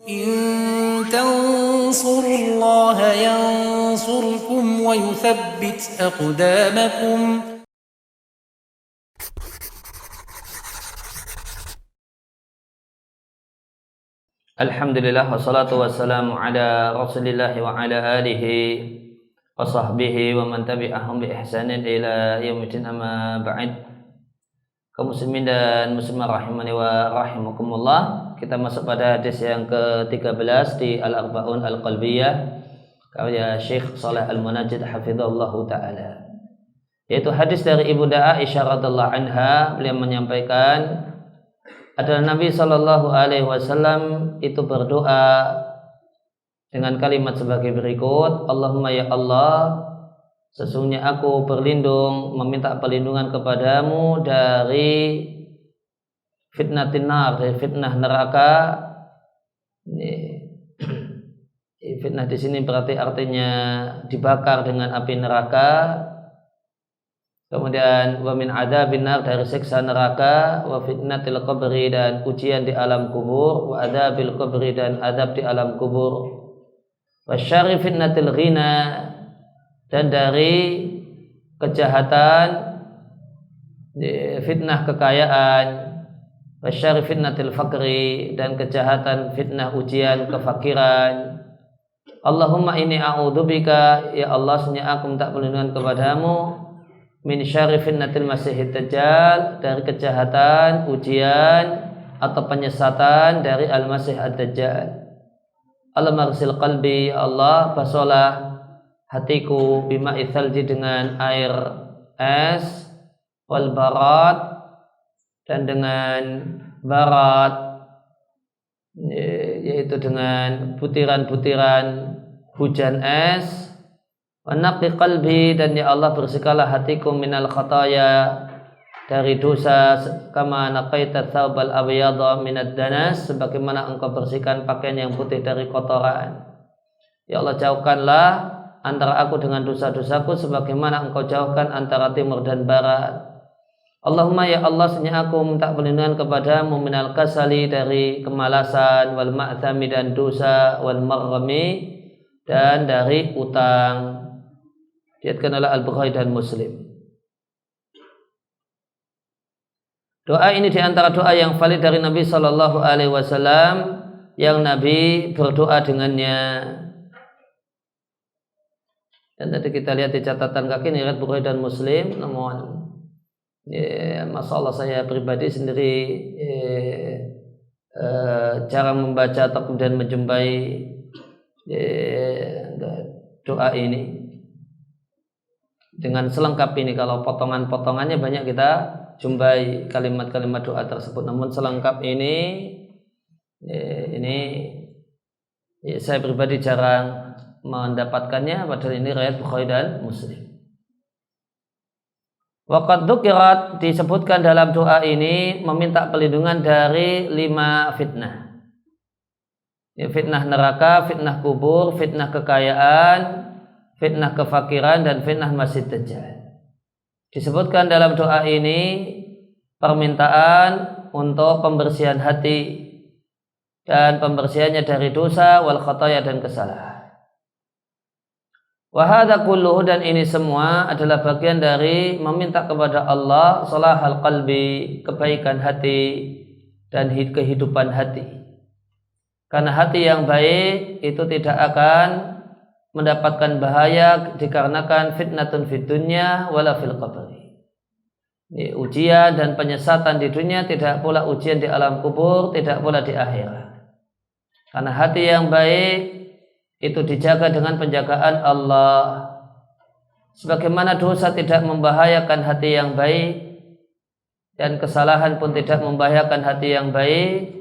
إن تنصروا الله ينصركم ويثبت أقدامكم. Alhamdulillah wassalatu wassalamu ala rasulillah wa ala alihi wa sahbihi wa man tabi'ahum bi ihsanin ila yaumil amma ba'd. Kaum muslimin dan muslimah rahimani wa rahimakumullah, kita masuk pada hadis yang ke-13 di Al-Arba'un Al-Qalbiyah karya Syekh Shalih Al-Munajjid hafizahullahu ta'ala, yaitu hadis dari Ibunda Aisyah radhiyallahu anha. Beliau menyampaikan adalah Nabi Shallallahu Alaihi Wasallam itu berdoa dengan kalimat sebagai berikut: Allahumma ya Allah, sesungguhnya aku berlindung, meminta perlindungan kepadamu dari fitnatin nar, dari fitnah neraka. Fitnah di sini berarti artinya dibakar dengan api neraka. Kemudian wa min adzabin nar, dari siksa neraka, wa fitnatil qabri, dan ujian di alam kubur, wa adzabil qabri, dan adab di alam kubur, wa syarri fitnatil ghina, dan dari kejahatan fitnah kekayaan, wa syarri fitnatil faqri, dan kejahatan fitnah ujian kefakiran. Allahumma inni a'udzubika, ya Allah, sesungguhnya aku minta perlindungan kepadamu, min syarri fitnatil masihid dajjal, dari kejahatan ujian atau penyesatan dari al-masih ad-dajjal. Allahumma ghsil qalbi, Allah basuhlah hatiku, bima'i thalji, dengan air es, wal barat, dan dengan barat, yaitu dengan butiran-butiran hujan es. Wa naqqi qalbi, dan ya Allah bersihkanlah hatiku, minal khataya, dari dosa, kama naqaita thawbal abyadha minad danas, sebagaimana engkau bersihkan pakaian yang putih dari kotoran. Ya Allah, jauhkanlah antara aku dengan dosa-dosaku sebagaimana engkau jauhkan antara timur dan barat. Allahumma ya Allah, sesungguhnya aku minta perlindungan kepadamu, minal kasali, dari kemalasan, wal ma'thami, dan dosa, wal marghami, dan dari utang. Diriwayatkan oleh Al-Bukhari dan Muslim. Doa ini diantara doa yang valid dari Nabi Shallallahu Alaihi Wasallam yang Nabi berdoa dengannya. Dan tadi kita lihat di catatan kaki ini riwayat Bukhari dan Muslim. Namun masalah saya pribadi sendiri jarang membaca atau kemudian menjumpai doa ini dengan selengkap ini. Kalau potongan-potongannya banyak kita jumpai kalimat-kalimat doa tersebut, namun selengkap ini saya pribadi jarang mendapatkannya, padahal ini riwayat Bukhari dan Muslim. Waqad dzukirat, disebutkan dalam doa ini meminta perlindungan dari 5 fitnah. Fitnah neraka, fitnah kubur, fitnah kekayaan, fitnah kefakiran, dan fitnah masih dajjal. Disebutkan dalam doa ini permintaan untuk pembersihan hati dan pembersihannya dari dosa, wal khataya, dan kesalahan. Wa hadza kulluhu, dan ini semua adalah bagian dari meminta kepada Allah salahal qalbi, kebaikan hati dan kehidupan hati. Karena hati yang baik itu tidak akan mendapatkan bahaya dikarenakan fitnatun fid dunya wala fil qabri. Ujian dan penyesatan di dunia, tidak pula ujian di alam kubur, tidak pula di akhirat. Karena hati yang baik itu dijaga dengan penjagaan Allah. Sebagaimana dosa tidak membahayakan hati yang baik, dan kesalahan pun tidak membahayakan hati yang baik,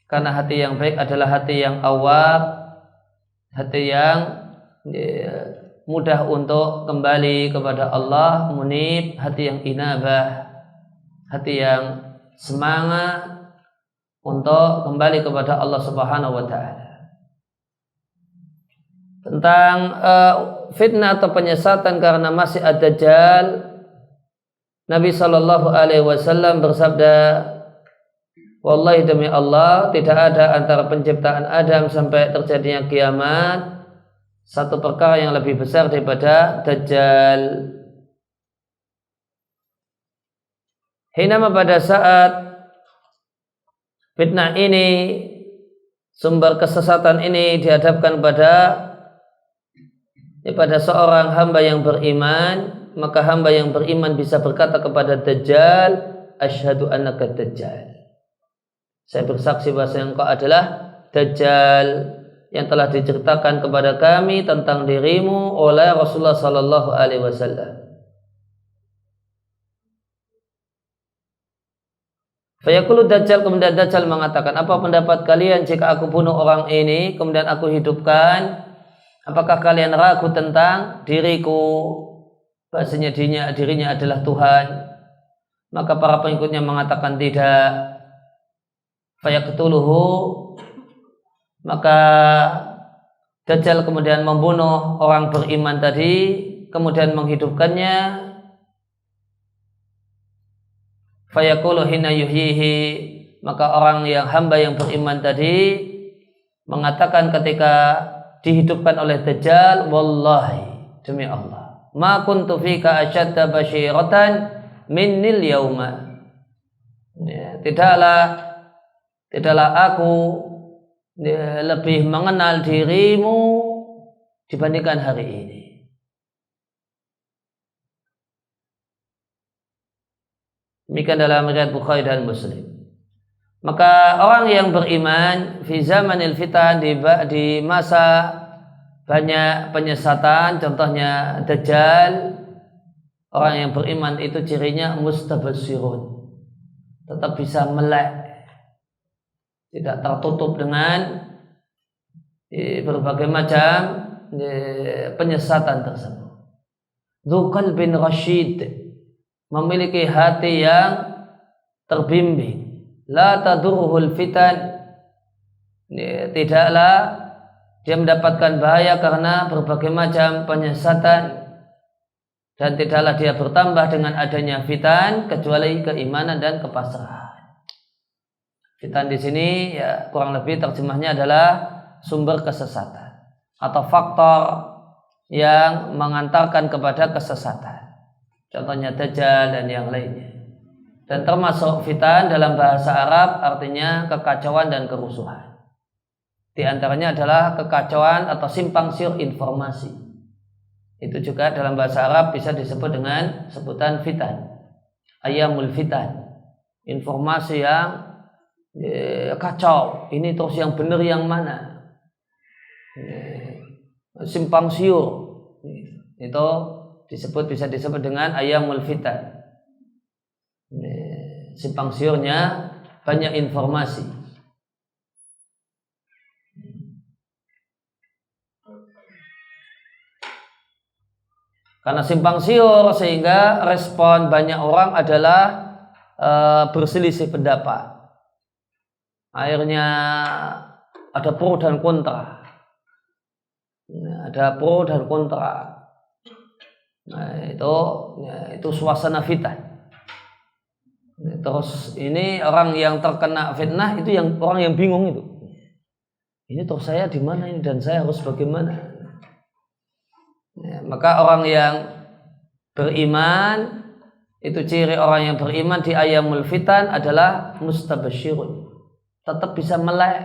karena hati yang baik adalah hati yang awab, hati yang mudah untuk kembali kepada Allah, munib, hati yang inabah, hati yang semangat untuk kembali kepada Allah Subhanahu wa taala. Tentang fitnah atau penyesatan karena masih ad-dajjal, Nabi Shallallahu Alaihi Wasallam bersabda, wallahi demi Allah, tidak ada antara penciptaan Adam sampai terjadinya kiamat satu perkara yang lebih besar daripada Dajjal. Hinama pada saat fitnah ini, sumber kesesatan ini dihadapkan pada seorang hamba yang beriman, maka hamba yang beriman bisa berkata kepada Dajjal, asyhadu annaka Dajjal. Saya bersaksi bahwa engkau adalah Dajjal yang telah diceritakan kepada kami tentang dirimu oleh Rasulullah sallallahu alaihi wasallam. Fayaqulu Dajjal, kemudian Dajjal mengatakan, apa pendapat kalian jika aku bunuh orang ini kemudian aku hidupkan? Apakah kalian ragu tentang diriku, bahasanya dirinya adalah Tuhan? Maka para pengikutnya mengatakan tidak. Fayaqtuluhu, maka Dajjal kemudian membunuh orang beriman tadi, kemudian menghidupkannya. Fayaqulu hina yuhyihi, maka orang yang hamba yang beriman tadi mengatakan ketika dihidupkan oleh Dajjal, wallahi demi Allah, ma kuntu fika asyadda basyiratan minnil yauma. Tidaklah aku lebih mengenal dirimu dibandingkan hari ini. Demikian dalam riwayat Bukhari dan Muslim. Maka orang yang beriman fi zamanil fitan, di masa banyak penyesatan, contohnya Dajjal, orang yang beriman itu cirinya mustabasyirun, tetap bisa melek, tidak tertutup dengan berbagai macam penyesatan tersebut. Dzu qalbin rasyid, memiliki hati yang terbimbing. La tadurruhul fitan, tidaklah dia mendapatkan bahaya karena berbagai macam penyesatan, dan tidaklah dia bertambah dengan adanya fitan kecuali keimanan dan kepasrahan. Fitan di sini ya kurang lebih terjemahnya adalah sumber kesesatan atau faktor yang mengantarkan kepada kesesatan. Contohnya Dajjal dan yang lainnya. Dan termasuk fitan dalam bahasa Arab artinya kekacauan dan kerusuhan. Di antaranya adalah kekacauan atau simpang siur informasi. Itu juga dalam bahasa Arab bisa disebut dengan sebutan fitan. Ayamul fitan. Informasi yang kacau. Ini terus yang benar yang mana? Simpang siur. Itu bisa disebut dengan ayamul fitan. Simpang siurnya banyak informasi. Karena simpang siur sehingga respon banyak orang adalah berselisih pendapat. Akhirnya ada pro dan kontra. Ada pro dan kontra. Nah, itu suasana fitan. Terus ini orang yang terkena fitnah itu yang orang yang bingung itu. Ini terus saya di mana ini dan saya harus bagaimana? Ya, maka orang yang beriman, itu ciri orang yang beriman di ayamul fitan adalah mustabasyirun. Tetap bisa melek.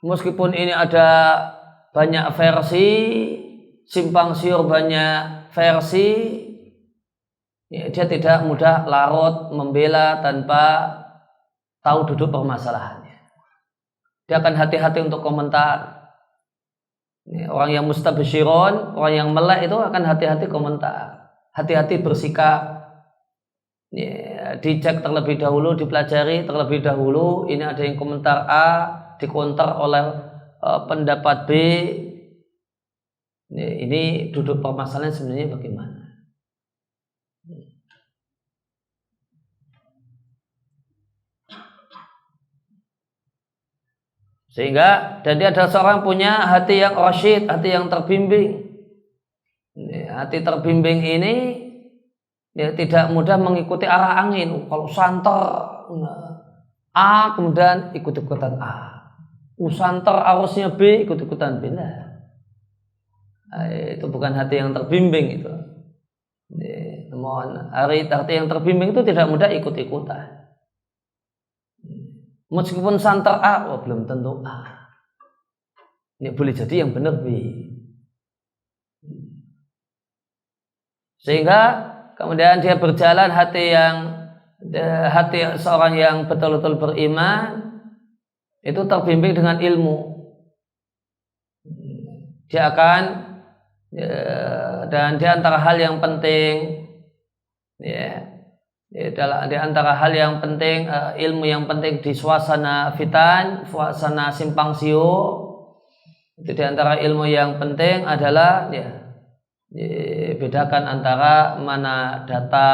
Meskipun ini ada banyak versi, simpang siur banyak versi, ya, dia tidak mudah larut membela tanpa tahu duduk permasalahannya. Dia akan hati-hati untuk komentar. Ya, orang yang mustabasyirun, orang yang melek itu akan hati-hati komentar, hati-hati bersikap. Ya, dicek terlebih dahulu, dipelajari terlebih dahulu. Ini ada yang komentar A, dikonter oleh pendapat B. Ya, ini duduk permasalahan sebenarnya bagaimana? Sehingga dan dia adalah seorang punya hati yang rasyid, hati yang terbimbing. Hati terbimbing ini dia tidak mudah mengikuti arah angin. Kalau santer, A kemudian ikut-ikutan A, usanter arusnya B ikut-ikutan B. Nah, itu bukan hati yang terbimbing itu. Mohon hati yang terbimbing itu tidak mudah ikut-ikutan. Meskipun santer A, belum tentu A. Ini boleh jadi yang benar B. Sehingga kemudian dia berjalan hati seorang yang betul-betul beriman itu terbimbing dengan ilmu. Dia akan dan di antara hal yang penting di antara hal yang penting ilmu yang penting di suasana fitan, suasana simpang siur, itu di antara ilmu yang penting adalah bedakan antara mana data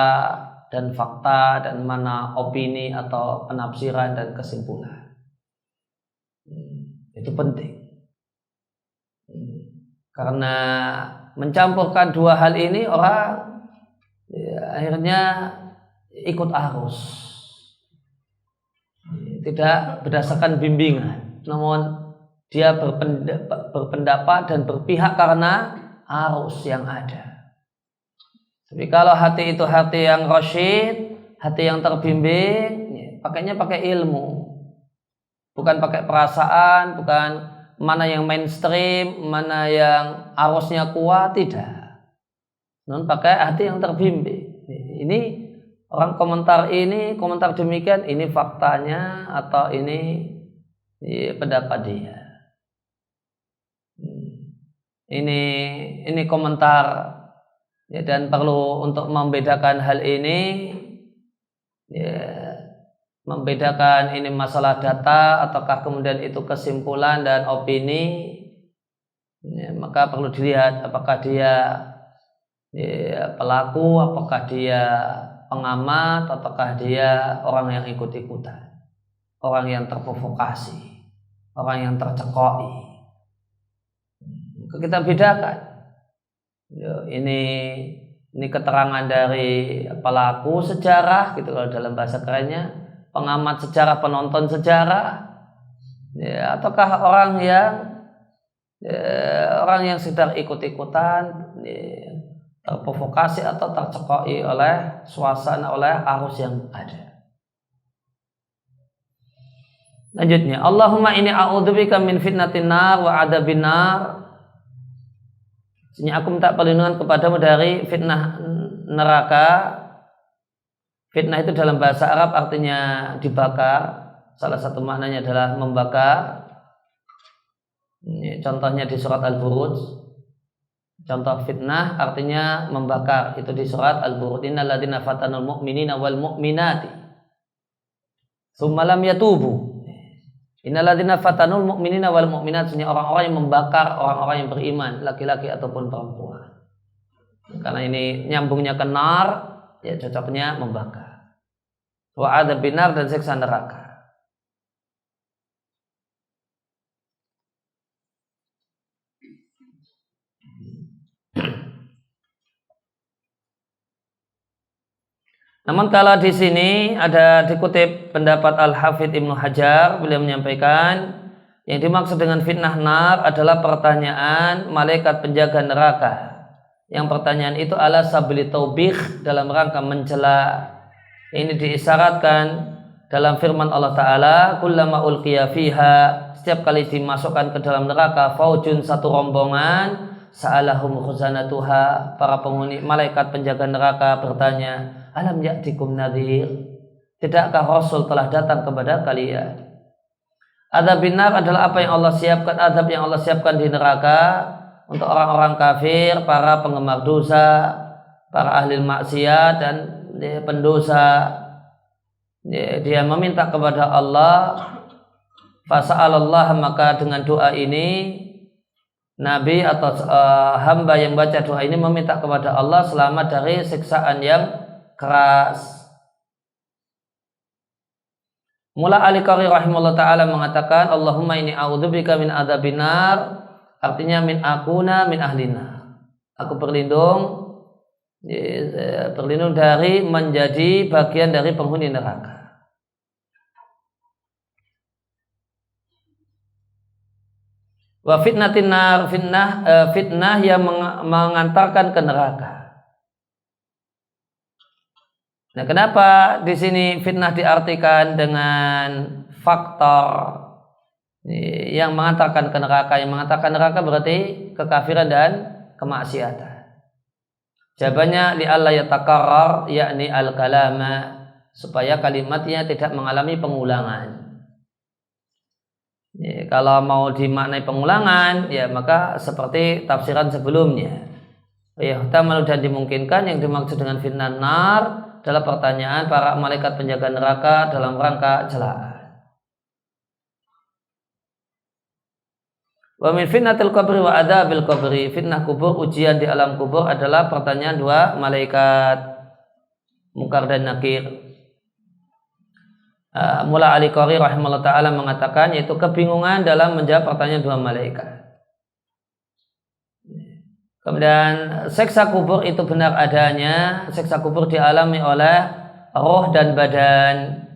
dan fakta dan mana opini atau penafsiran dan kesimpulan. Itu penting. Karena mencampurkan dua hal ini orang akhirnya ikut arus. Tidak berdasarkan bimbingan, namun dia berpendapat dan berpihak karena arus yang ada. Tapi kalau hati itu hati yang rasyid, hati yang terbimbing, pakainya pakai ilmu, bukan pakai perasaan, bukan mana yang mainstream, mana yang arusnya kuat, tidak. Namun pakai hati yang terbimbing. Ini orang komentar demikian, ini faktanya atau ini pendapat dia. Ini komentar. Dan perlu untuk membedakan hal ini, membedakan ini masalah data ataukah kemudian itu kesimpulan dan opini, maka perlu dilihat apakah dia pelaku, apakah dia pengamat, ataukah dia orang yang ikut-ikutan, orang yang terprovokasi, orang yang tercekoi. Kita bedakan. Ini keterangan dari pelaku sejarah gitu kalau dalam bahasa kerennya, pengamat sejarah, penonton sejarah, ataukah orang yang sekedar ikut-ikutan, terprovokasi atau tercekoi oleh suasana, oleh arus yang ada. Lanjutnya, Allahumma inni a'udzubika min fitnatin nar wa adzabin nar. Aku minta perlindungan kepadamu dari fitnah neraka. Fitnah itu dalam bahasa Arab artinya dibakar. Salah satu maknanya adalah membakar. Contohnya di surat Al-Buruj. Contoh fitnah artinya membakar. Itu di surat Al-Buruj. Innal ladzina fatanul mu'minina wal mu'minati tsumma lam yatubu. Innal ladzina fatanul mu'minina wal mu'minat, orang-orang yang membakar orang-orang yang beriman, laki-laki ataupun perempuan. Karena ini nyambungnya ke nar, ya cocoknya membakar. Wa adzabin nar, dan siksa neraka. Namun kalau di sini ada dikutip pendapat Al-Hafidz Ibnu Hajar, beliau menyampaikan yang dimaksud dengan fitnah nar adalah pertanyaan malaikat penjaga neraka. Yang pertanyaan itu ala sabili taubih, dalam rangka mencela. Ini diisyaratkan dalam firman Allah Ta'ala, kullama ulqiya fiha, setiap kali dimasukkan ke dalam neraka, faujun, satu rombongan, sa'alahum khuzanatuha, para penghuni malaikat penjaga neraka bertanya, alam ya'tikum nadhir, tidakkah Rasul telah datang kepada kalian? Adzabin nar adalah apa yang Allah siapkan, azab yang Allah siapkan di neraka untuk orang-orang kafir, para penggemar dosa, para ahli maksiat dan pendosa. Dia meminta kepada Allah, fasa'alallah, maka dengan doa ini Nabi atau hamba yang baca doa ini meminta kepada Allah selamat dari siksaan yang keras. Mula Al-Qari rahimahullah ta'ala mengatakan, Allahumma inni a'udzubika min adzabin nar, artinya min akuna min ahlina. Aku berlindung dari menjadi bagian dari penghuni neraka. Wa fitnatin nar, fitnah yang mengantarkan ke neraka. Nah, kenapa di sini fitnah diartikan dengan faktor yang mengantarkan ke neraka? Yang mengantarkan neraka berarti kekafiran dan kemaksiatan. Jawabannya li'alla yatakarrar, yakni al-kalama, supaya kalimatnya tidak mengalami pengulangan. Kalau mau dimaknai pengulangan, ya maka seperti tafsiran sebelumnya. Ya, malu dan dimungkinkan yang dimaksud dengan fitnah nar adalah pertanyaan para malaikat penjaga neraka dalam rangka celaan. Wa min fitnatil qabri wa adzabil qabri, fitnah kubur, ujian di alam kubur adalah pertanyaan dua malaikat Munkar dan Nakir. Mula Al-Qari rahimahullah ta'ala mengatakan, yaitu kebingungan dalam menjawab pertanyaan dua malaikat. Kemudian siksa kubur itu benar adanya. Siksa kubur dialami oleh roh dan badan.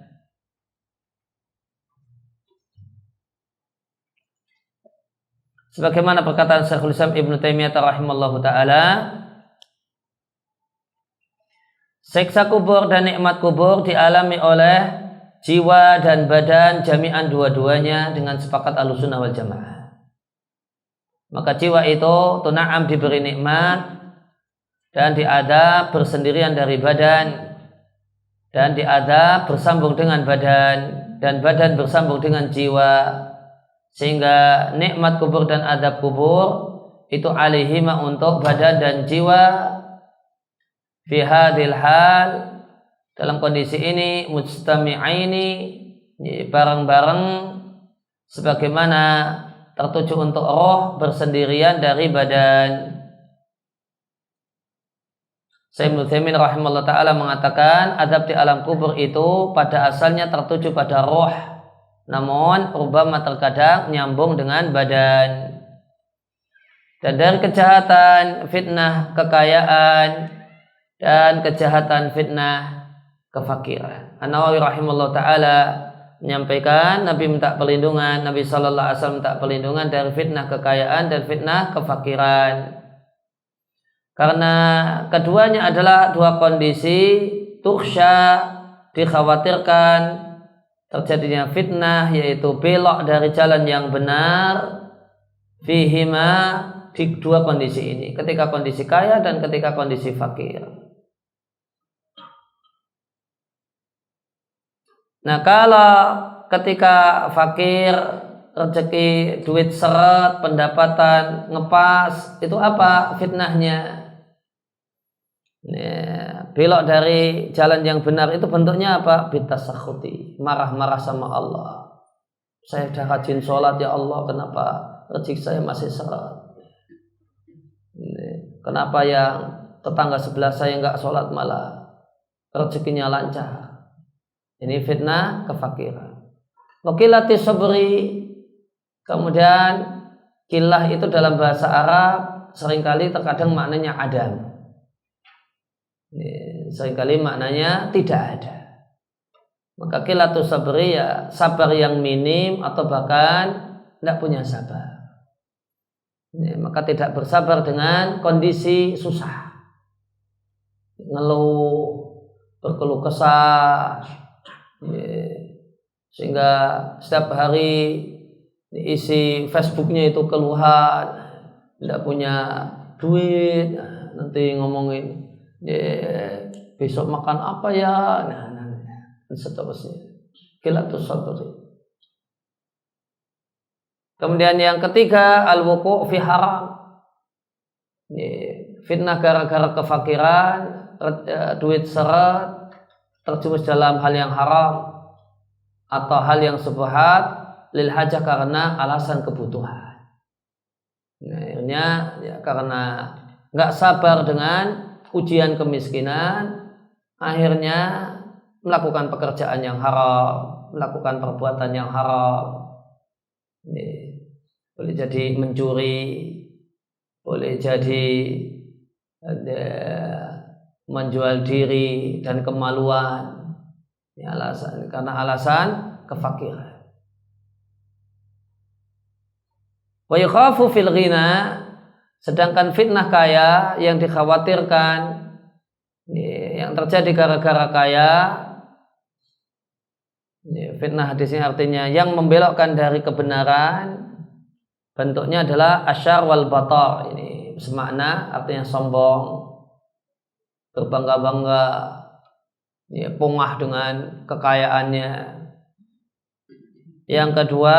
Sebagaimana perkataan Syekhul Islam Ibnu Taimiyah rahimahullah ta'ala, siksa kubur dan nikmat kubur dialami oleh jiwa dan badan jami'an dua-duanya dengan sepakat Ahlussunnah wal Jamaah. Maka jiwa itu tuna'am diberi nikmat dan diadab bersendirian dari badan, dan diadab bersambung dengan badan, dan badan bersambung dengan jiwa, sehingga nikmat kubur dan adab kubur itu alaihima untuk badan dan jiwa fi hadhil hal, dalam kondisi ini mujtami'aini, bareng-bareng sebagaimana tertuju untuk roh bersendirian dari badan. Syekh Ibnu Utsaimin rahimahullah ta'ala mengatakan, adab di alam kubur itu pada asalnya tertuju pada roh, namun rubama terkadang nyambung dengan badan. Dan dari kejahatan fitnah kekayaan dan kejahatan fitnah kefakiran, An-Nawawi rahimahullah ta'ala menyampaikan Nabi minta perlindungan, Nabi sallallahu alaihi wasallam minta perlindungan dari fitnah kekayaan dan fitnah kefakiran, karena keduanya adalah dua kondisi tukhsya, dikhawatirkan terjadinya fitnah, yaitu belok dari jalan yang benar, fihima, di dua kondisi ini, ketika kondisi kaya dan ketika kondisi fakir. Nah, kalau ketika fakir, rezeki, duit seret, pendapatan ngepas, itu apa fitnahnya? Belok dari jalan yang benar itu bentuknya apa? Bitasakhuti, marah-marah sama Allah. Saya sudah rajin sholat, ya Allah, kenapa rezeki saya masih seret? Kenapa yang tetangga sebelah saya nggak sholat malah rezekinya lancar? Ini fitnah kefakiran. Wakilati sabri, kemudian kilah itu dalam bahasa Arab seringkali terkadang maknanya adam. Seringkali maknanya tidak ada. Maka kilatu sabri, ya sabar yang minim atau bahkan tidak punya sabar. Maka tidak bersabar dengan kondisi susah, ngeluh, berkeluh kesah, sehingga setiap hari isi Facebooknya itu keluhan, tidak punya duit, nanti ngomongin besok makan apa ya, dan seterusnya. Qillatus sabri. Kemudian yang ketiga, al-wuqu' fi haram. Fitnah gara-gara kefakiran, duit seret, terjumus dalam hal yang haram atau hal yang subhat, lil hajah, karena alasan kebutuhan. Akhirnya ya, karena nggak sabar dengan ujian kemiskinan, akhirnya melakukan pekerjaan yang haram, melakukan perbuatan yang haram. Boleh jadi mencuri, boleh jadi menjual diri dan kemaluan, ya, karena alasan kefakiran. Wa yukhafu fil ghina, sedangkan fitnah kaya yang dikhawatirkan, yang terjadi gara-gara kaya, fitnah di sini artinya yang membelokkan dari kebenaran, bentuknya adalah asyar wal batar. Ini semakna artinya sombong, berbangga-bangga, pongah dengan kekayaannya. Yang kedua,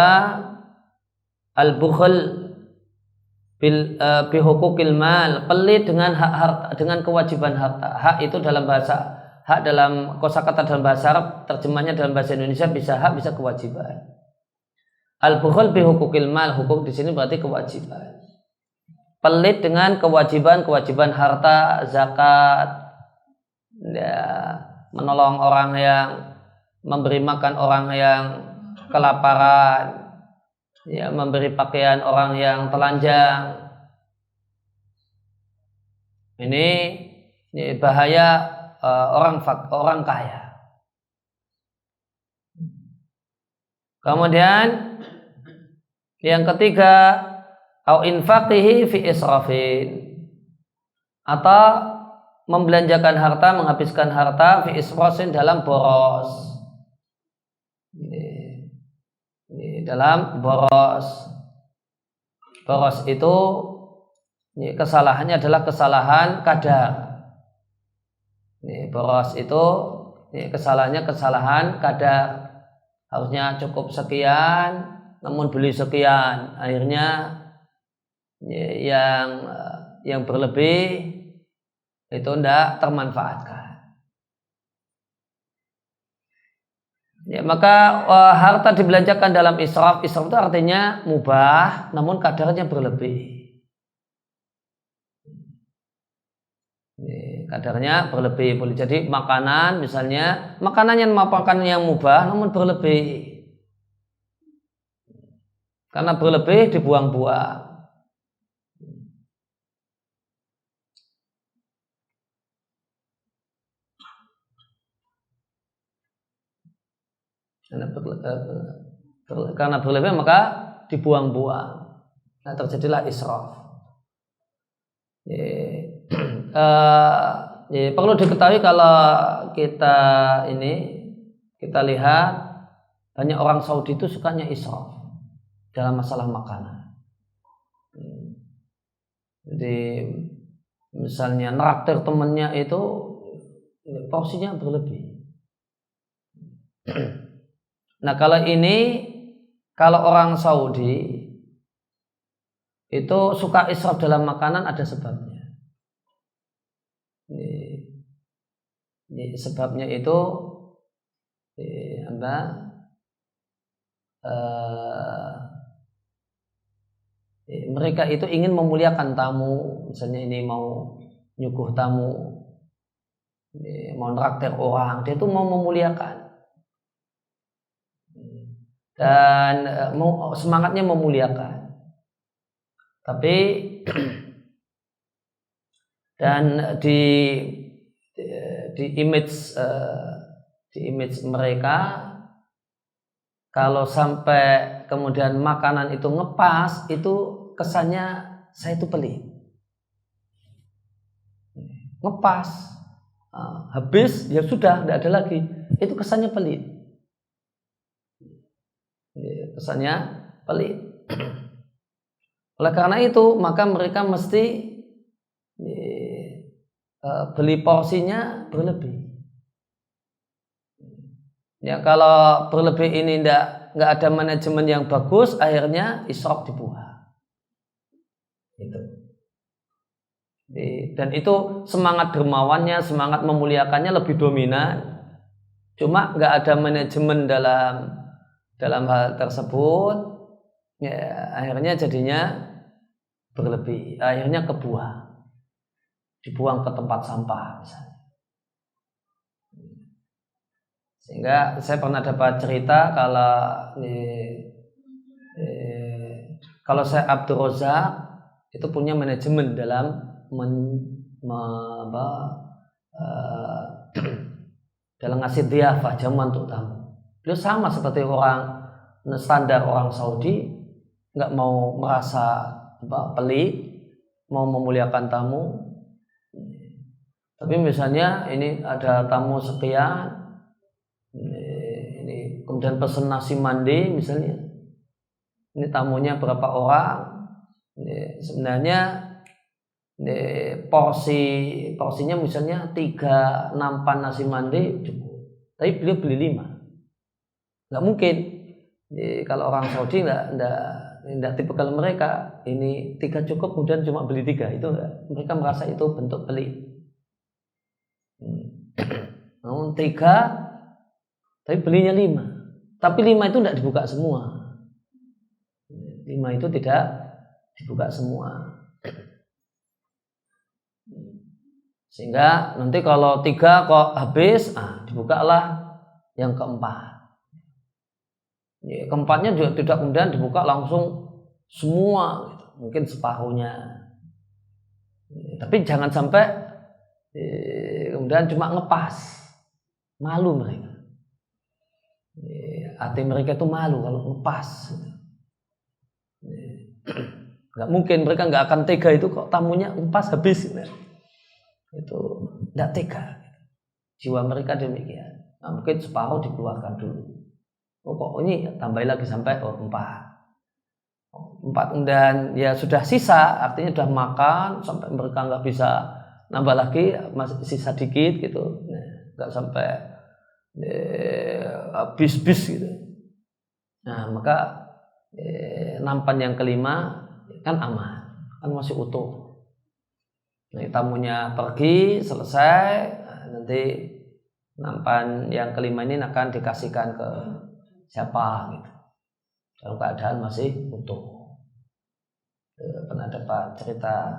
al-bukhl bihukukil mal, pelit dengan hak harta, dengan kewajiban harta. Hak itu dalam bahasa, hak dalam kosakata dalam bahasa Arab, terjemahnya dalam bahasa Indonesia bisa hak, bisa kewajiban. Al-bukhl bihukukil mal, hukuk di sini berarti kewajiban. Pelit dengan kewajiban harta, zakat, menolong orang yang, memberi makan orang yang kelaparan, memberi pakaian orang yang telanjang. Ini bahaya orang kaya. Kemudian yang ketiga, au infaqihi fi israfin, atau membelanjakan harta, menghabiskan harta fi israfin dalam boros. Dalam boros itu kesalahannya adalah kesalahan kadar. Boros itu kesalahannya kesalahan kadar. Harusnya cukup sekian, namun beli sekian. Akhirnya yang berlebih itu tidak termanfaatkan. Maka harta dibelanjakan dalam israf. Israf itu artinya mubah, namun kadarnya berlebih. Kadarnya berlebih. Boleh jadi makanan, misalnya makanan yang mubah, namun berlebih. Karena berlebih dibuang-buang. Karena berlebih maka dibuang-buang. Nah, terjadilah israf. Perlu diketahui kalau kita lihat banyak orang Saudi itu sukanya israf dalam masalah makanan. Jadi misalnya nraktir temannya itu porsinya berlebih. Nah, kalau orang Saudi itu suka israf dalam makanan ada sebabnya. Sebabnya itu mereka itu ingin memuliakan tamu. Misalnya ini mau nyuguh tamu, mau nraktir orang, dia itu mau memuliakan. Dan semangatnya memuliakan, tapi dan di image mereka, kalau sampai kemudian makanan itu ngepas, itu kesannya saya itu pelit. Ngepas, habis ya sudah, tidak ada lagi, itu kesannya pelit. Kesannya pelit. Oleh karena itu maka mereka mesti beli porsinya berlebih. Ya, kalau berlebih ini nggak ada manajemen yang bagus, akhirnya israf dibuang. Itu. Dan itu semangat dermawannya, semangat memuliakannya lebih dominan. Cuma nggak ada manajemen dalam hal tersebut, ya, akhirnya jadinya berlebih, akhirnya dibuang ke tempat sampah misalnya. Sehingga saya pernah dapat cerita kalau saya Abdul Razak itu punya manajemen dalam dalam ngasih dhiyafah, jamuan untuk tamu. Beliau sama seperti standar orang Saudi, nggak mau merasa pelit, mau memuliakan tamu. Tapi misalnya ini ada tamu sekian, ini kemudian pesen nasi mandi misalnya, ini tamunya berapa orang, sebenarnya porsinya misalnya 3 nampan nasi mandi cukup, tapi beliau beli 5. Nggak mungkin. Kalau orang Saudi nggak tipikal mereka, ini 3 cukup kemudian cuma beli 3, itu enggak. Mereka merasa itu bentuk pelit. Namun 3 tapi belinya 5, tapi 5 itu tidak dibuka semua. 5 itu tidak dibuka semua, sehingga nanti kalau 3 kok habis, dibukalah yang keempat. Keempatnya juga tidak kemudian dibuka langsung semua, gitu. Mungkin separuhnya. Tapi jangan sampai kemudian cuma ngepas, malu mereka. Hati mereka itu malu kalau ngepas. Nggak mungkin, mereka nggak akan tega itu kok tamunya ngepas habis. Itu nggak tega. Jiwa mereka demikian. Mungkin separuh dikeluarkan dulu. Pokoknya tambahin lagi sampai 4 dan ya sudah sisa, artinya sudah makan sampai mereka nggak bisa nambah lagi, masih sisa dikit gitu, nggak sampai habis gitu. Nah maka nampan yang kelima kan aman, kan masih utuh. Nah, tamunya pergi selesai, nanti nampan yang kelima ini akan dikasihkan ke siapa gitu, dalam keadaan masih utuh. Pernah dapat cerita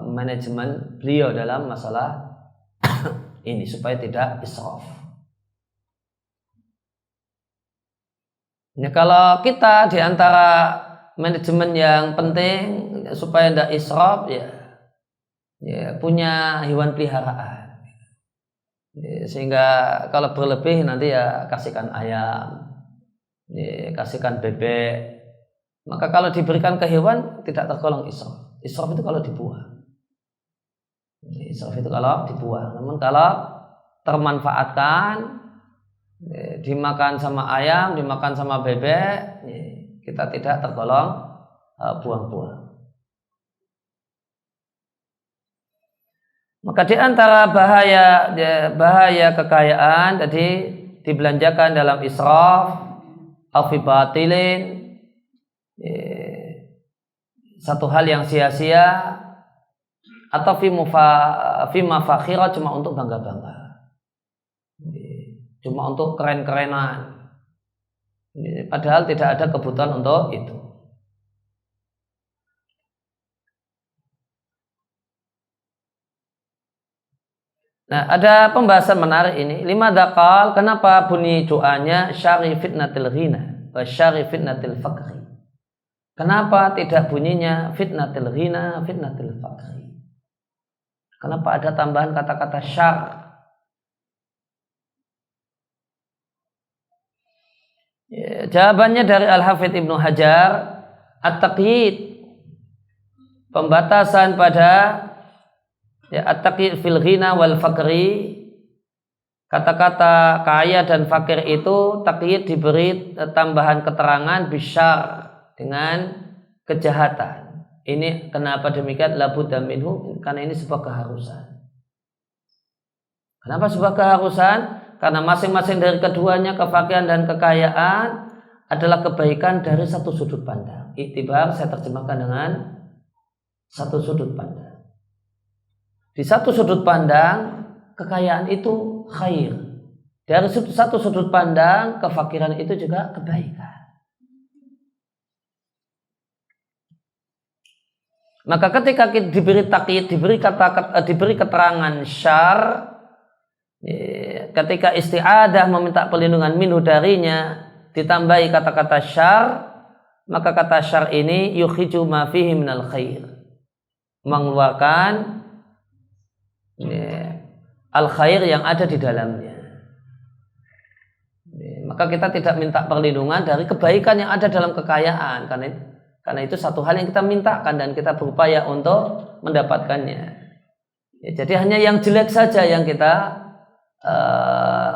manajemen beliau dalam masalah ini supaya tidak israf. Nah, kalau kita di antara manajemen yang penting supaya tidak israf, ya punya hewan peliharaan. Sehingga kalau berlebih nanti ya kasihkan ayam, kasihkan bebek. Maka kalau diberikan ke hewan tidak tergolong israf. Israf itu kalau dibuang. Israf itu kalau dibuang. Namun kalau termanfaatkan, dimakan sama ayam, dimakan sama bebek, kita tidak tergolong buang-buang. Maka di antara bahaya kekayaan tadi dibelanjakan dalam israf, fi batilin, satu hal yang sia-sia, atau fi mafakhira, cuma untuk bangga-bangga, cuma untuk keren-kerenan, padahal tidak ada kebutuhan untuk itu. Nah, ada pembahasan menarik ini. 5 dakal, kenapa bunyi doanya syari fitnatil ghina wa syari fitnatil faqri? Kenapa tidak bunyinya fitnatil ghina, fitnatil faqri? Kenapa ada tambahan kata-kata syar? Jawabannya dari Al-Hafidz Ibnu Hajar, at-taqyid, pembatasan pada at-taqyid fil ghina wal faqri, kata-kata kaya dan fakir itu taqyid diberi tambahan keterangan bisyar, dengan kejahatan. Ini kenapa demikian? Labudda minhu, karena ini sebuah keharusan. Kenapa sebuah keharusan? Karena masing-masing dari keduanya, kefakiran dan kekayaan, adalah kebaikan dari satu sudut pandang. Iktibar saya terjemahkan dengan satu sudut pandang. Di satu sudut pandang, kekayaan itu khair. Dari satu sudut pandang, kefakiran itu juga kebaikan. Maka ketika diberi takyid, diberi keterangan syar, ketika isti'adah meminta perlindungan minhu darinya, ditambahi kata-kata syar, maka kata syar ini yukhiju ma fihi minal khair, mengeluarkan al khair yang ada di dalamnya. Maka maka kita tidak minta perlindungan dari kebaikan yang ada dalam kekayaan, karena itu satu hal yang kita mintakan dan kita berupaya untuk mendapatkannya. Ya, jadi hanya yang jelek saja yang kita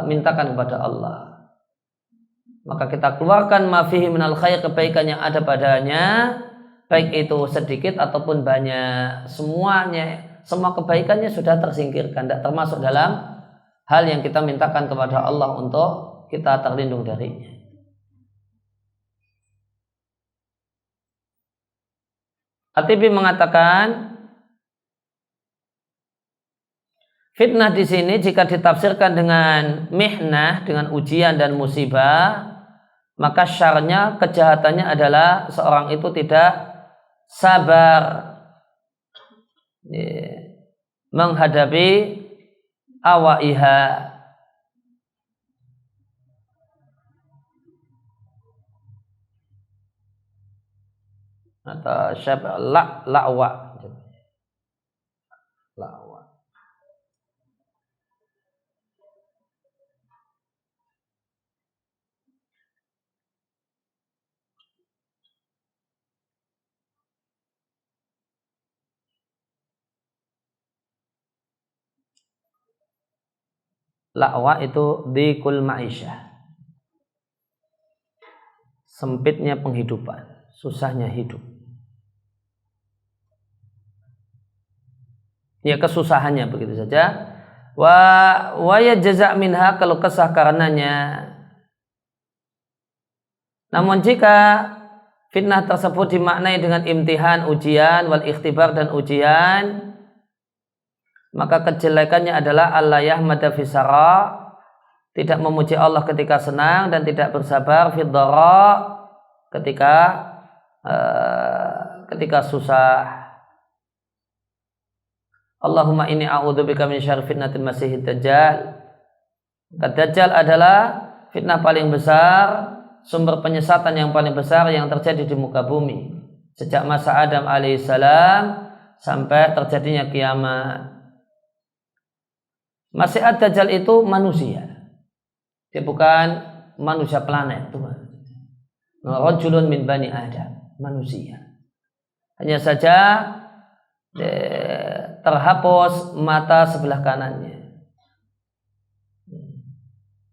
mintakan kepada Allah. Maka kita keluarkan ma fihi minal khair, kebaikan yang ada padanya, baik itu sedikit ataupun banyak, semua kebaikannya sudah tersingkirkan, tidak termasuk dalam hal yang kita mintakan kepada Allah untuk kita terlindung darinya. At-Tibi mengatakan fitnah di sini jika ditafsirkan dengan mihnah, dengan ujian dan musibah, maka syarnya, kejahatannya adalah seorang itu tidak sabar menghadapi awaiha, atau la'wa. La'wa itu dhikul ma'isyah, sempitnya penghidupan, susahnya hidup. Ya, kesusahannya begitu saja. Wa yajza' minha, kalau kesah karenanya. Namun jika fitnah tersebut dimaknai dengan imtihan, ujian, wal ikhtibar, dan ujian, maka kejelekannya adalah Allah yahmada fisara, tidak memuji Allah ketika senang dan tidak bersabar fidara, ketika susah. Allahumma inni a'udzubika min syarri fitnatil masiihid dajjal. Dajjal adalah fitnah paling besar, sumber penyesatan yang paling besar yang terjadi di muka bumi sejak masa Adam alaihissalam sampai terjadinya kiamat. Masih Dajjal itu manusia, dia bukan manusia planet, Tuhan. Rajulun min bani Adam, manusia. Hanya saja terhapus mata sebelah kanannya,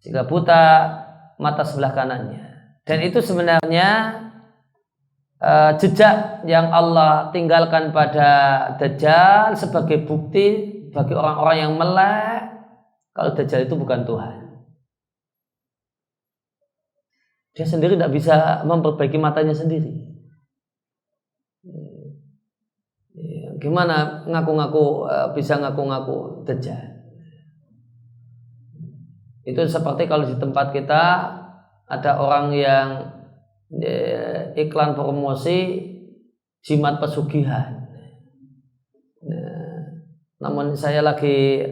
sehingga buta mata sebelah kanannya. Dan itu sebenarnya jejak yang Allah tinggalkan pada Dajjal sebagai bukti bagi orang-orang yang melek kalau Dajjal itu bukan Tuhan. Dia sendiri tidak bisa memperbaiki matanya sendiri. Gimana bisa ngaku-ngaku Dajjal? Itu seperti kalau di tempat kita ada orang yang iklan promosi jimat pesugihan. Namun saya lagi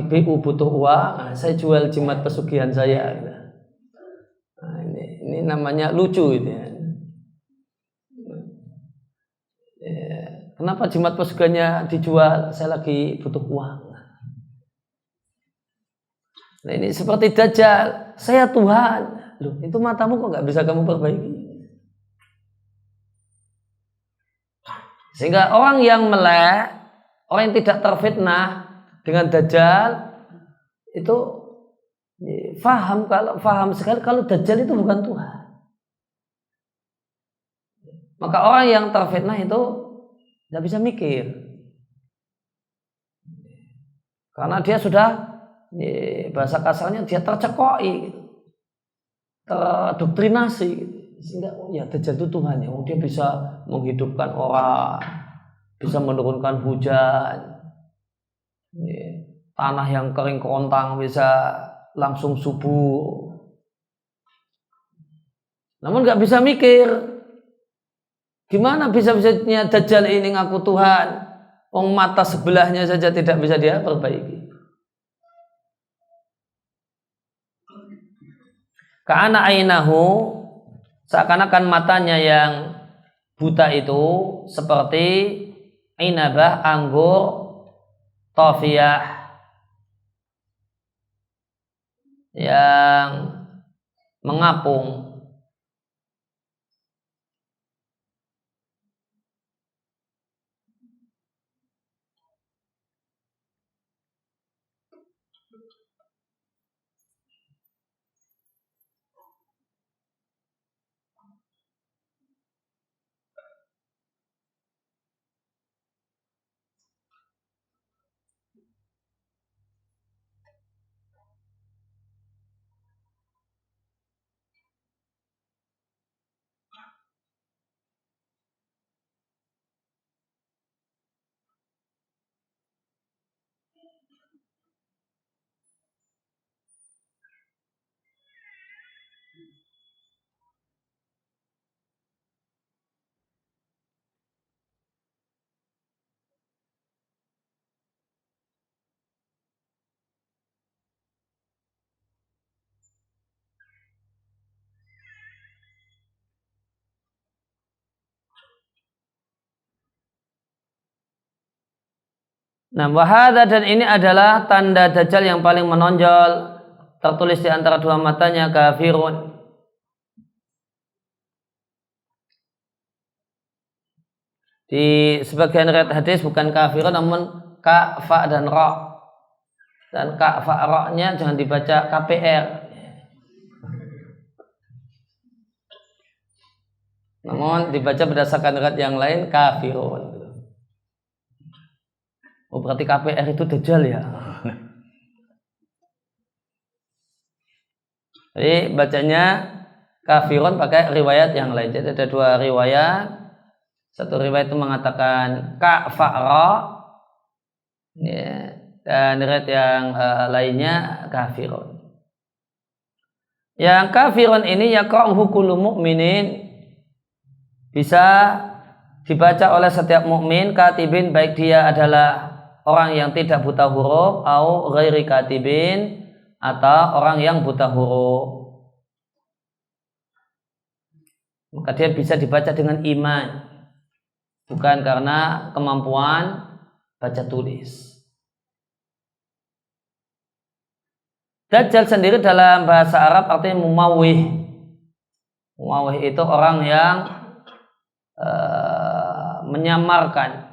BU butuh uang, saya jual jimat pesugihan saya. Nah, ini namanya lucu itu ya. Kenapa jimat pesugihannya dijual? Saya lagi butuh uang. Nah, ini seperti Dajjal, saya Tuhan. Loh, itu matamu kok nggak bisa kamu perbaiki? Sehingga orang yang melek, orang yang tidak terfitnah dengan Dajjal itu faham sekali kalau Dajjal itu bukan Tuhan. Maka orang yang terfitnah itu tidak bisa mikir, karena dia sudah, bahasa kasarnya, dia tercekoi, terdoktrinasi, sehingga ya Dajjal itu Tuhan ya, dia bisa menghidupkan orang, bisa menurunkan hujan, tanah yang kering kerontang bisa langsung subur. Namun nggak bisa mikir, gimana bisa-bisanya Dajjal ini ngaku Tuhan, mata sebelahnya saja tidak bisa dia perbaiki. Ka'ana ainahu, seakan-akan matanya yang buta itu seperti inabah, anggur tafiyah, yang mengapung. Nah, wahada, dan ini adalah tanda Dajjal yang paling menonjol, tertulis di antara dua matanya, kafirun. Di sebagian riwayat hadis bukan kafirun namun ka, fa dan ra. Dan ka, fa, ra-nya jangan dibaca KPR. Namun dibaca berdasarkan riwayat yang lain kafirun. Oh, berarti KPR itu Dajjal ya. Jadi bacanya kafirun pakai riwayat yang lain. Jadi ada dua riwayat. Satu riwayat itu mengatakan ka, fa, ra, ya, dan riwayat yang lainnya kafirun. Yang kafirun ini yaqra'uhu kullu mu'minin, bisa dibaca oleh setiap mukmin, katibin, baik dia adalah orang yang tidak buta huruf, atau ghairi katibin, atau orang yang buta huruf. Maka dia bisa dibaca dengan iman, bukan karena kemampuan baca tulis. Dajjal sendiri dalam bahasa Arab artinya mumawih. Mumawih itu orang yang menyamarkan.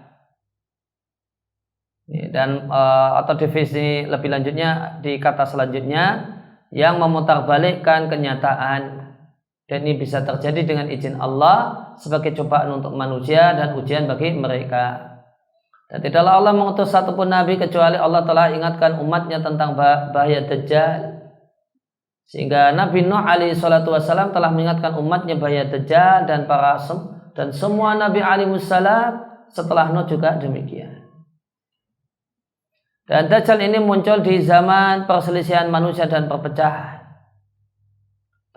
Dan atau definisi lebih lanjutnya di kata selanjutnya, yang memutarbalikkan kenyataan. Dan ini bisa terjadi dengan izin Allah sebagai cobaan untuk manusia dan ujian bagi mereka. Dan tidaklah Allah mengutus satupun nabi kecuali Allah telah ingatkan umatnya tentang bahaya Dajjal. Sehingga Nabi Nuh alaihi salatu wassalam telah mengingatkan umatnya bahaya Dajjal, dan semua nabi alaihi wassalam setelah Nuh juga demikian. Dan Dajjal ini muncul di zaman perselisihan manusia dan perpecahan.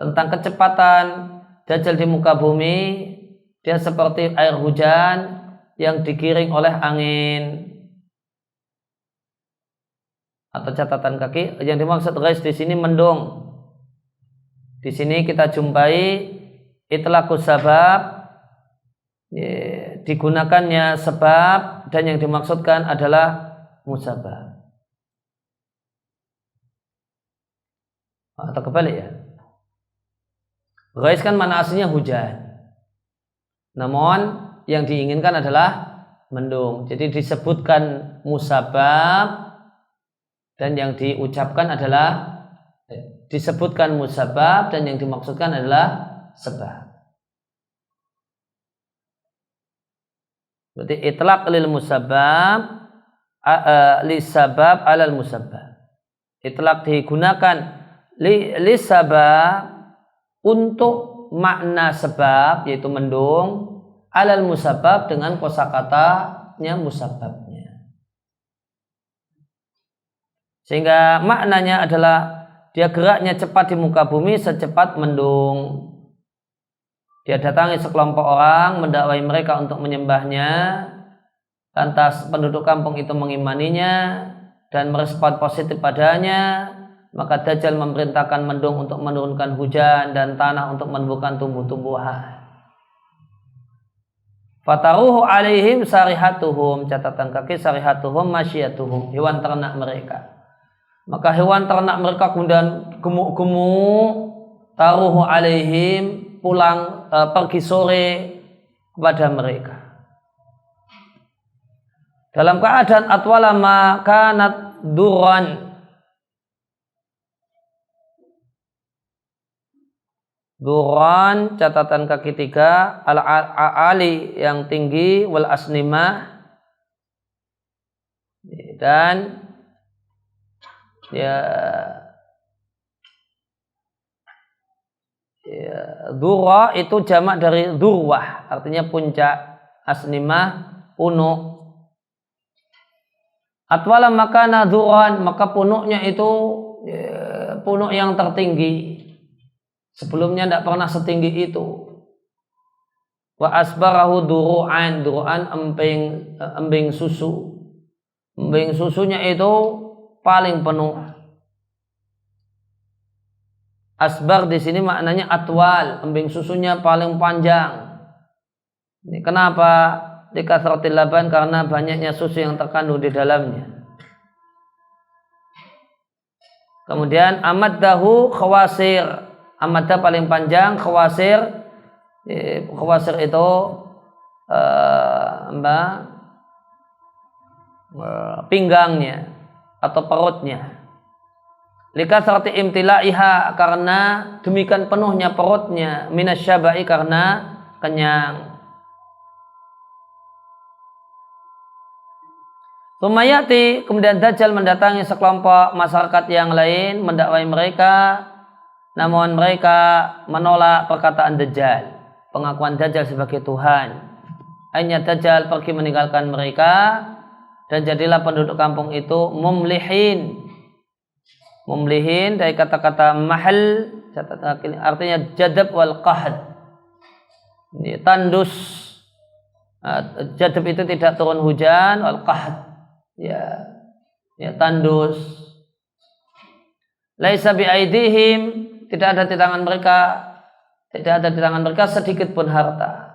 Tentang kecepatan Dajjal di muka bumi, dia seperti air hujan yang digiring oleh angin. Atau catatan kaki, yang dimaksud guys di sini mendung. Di sini kita jumpai itlaqus sabab, digunakannya sebab, dan yang dimaksudkan adalah musabab. Atau kebalik ya. Ghais kan mana aslinya hujan. Namun yang diinginkan adalah mendung. Jadi disebutkan musabab, dan yang diucapkan adalah disebutkan musabab, dan yang dimaksudkan adalah sebab. Berarti itlaq lil musabab li sabab alal musabab. Itlaq digunakan li sabab untuk makna sebab, yaitu mendung, alal musabab dengan kosakatanya musababnya. Sehingga maknanya adalah dia geraknya cepat di muka bumi secepat mendung. Dia datangi sekelompok orang, mendakwai mereka untuk menyembahnya. Lantas penduduk kampung itu mengimaninya dan merespon positif padanya. Maka Dajjal memerintahkan mendung untuk menurunkan hujan dan tanah untuk menumbuhkan tumbuh-tumbuhan. Fataruhu alaihim sarihatuhum, catatan kaki, sarihatuhum masyiyatuhum, hewan ternak mereka. Maka hewan ternak mereka kemudian gemuk-gemuk taruhu alaihim, pulang pergi sore kepada mereka dalam keadaan atwala ma kanat duran. Duran catatan kaki 3, al-ali yang tinggi, wal asnimah dan Dura itu jamak dari durwah, artinya puncak. Asnimah punuk. Atwala makana duran, maka punuknya itu punuk yang tertinggi. Sebelumnya tidak pernah setinggi itu. Wa asbarahu duru'an, duru'an embing susu. Embing susunya itu paling penuh. Asbar di sini maknanya atwal, embing susunya paling panjang. Ini kenapa? Dikasratil laban, karena banyaknya susu yang terkandung di dalamnya. Kemudian amaddahu khawasir, amaddah paling panjang, khawasir itu pinggangnya atau perutnya. Likasrati imtilaiha, karena demikian penuhnya perutnya, minasyabai, karena kenyang. Tumayati, kemudian Dajjal mendatangi sekelompok masyarakat yang lain, mendakwai mereka, namun mereka menolak perkataan Dajjal, pengakuan Dajjal sebagai Tuhan. Akhirnya Dajjal pergi meninggalkan mereka, dan jadilah penduduk kampung itu mumlihin. Mumlihin dari kata-kata mahal, artinya jadab wal qahd. Ini tandus. Jadab itu tidak turun hujan, wal qahd ya tandus. Laisa bi aidihim, tidak ada di tangan mereka sedikit pun harta.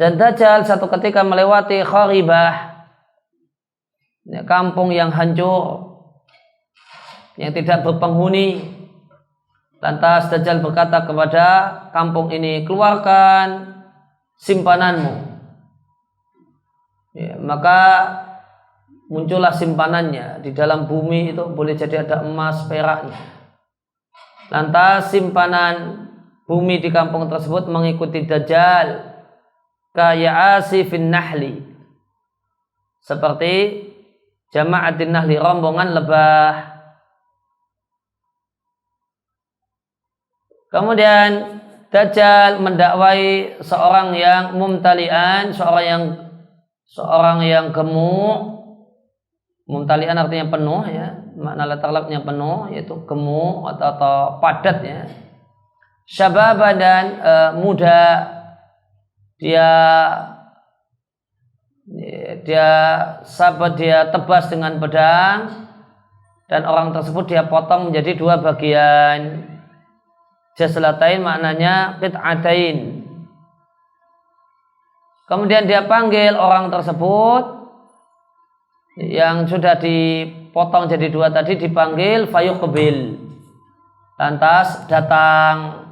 Dan Dajjal satu ketika melewati Kharibah, kampung yang hancur, yang tidak berpenghuni. Lantas Dajjal berkata kepada kampung ini, keluarkan simpananmu. Maka muncullah simpanannya. Di dalam bumi itu boleh jadi ada emas, peraknya. Lantas simpanan bumi di kampung tersebut mengikuti Dajjal kaya asifin nahli, seperti jama'atin nahli, rombongan lebah. Kemudian Dajjal mendakwai seorang yang mumtalian, seorang yang gemuk. Mumtalian artinya penuh, ya, makna letaknya penuh, yaitu gemuk atau padat, ya. Syababa, dan muda. Dia tebas dengan pedang, dan orang tersebut dia potong menjadi dua bagian. Jaslatain maknanya qit'atain. Kemudian dia panggil orang tersebut yang sudah dipotong jadi dua tadi, dipanggil fayuqbil, lantas datang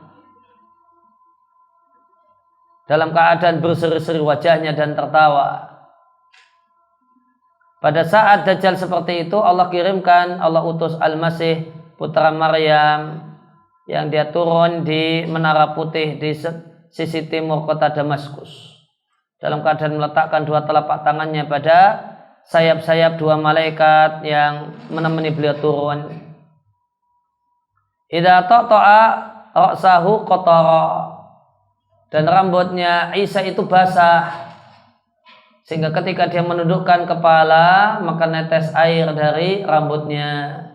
dalam keadaan berseri-seri wajahnya dan tertawa. Pada saat Dajjal seperti itu, Allah utus Al-Masih putra Maryam, yang dia turun di Menara Putih di sisi timur kota Damaskus, dalam keadaan meletakkan dua telapak tangannya pada sayap-sayap dua malaikat yang menemani beliau turun. Idza taqta'a ra'sahu qatara, dan rambutnya Isa itu basah, sehingga ketika dia menundukkan kepala maka netes air dari rambutnya.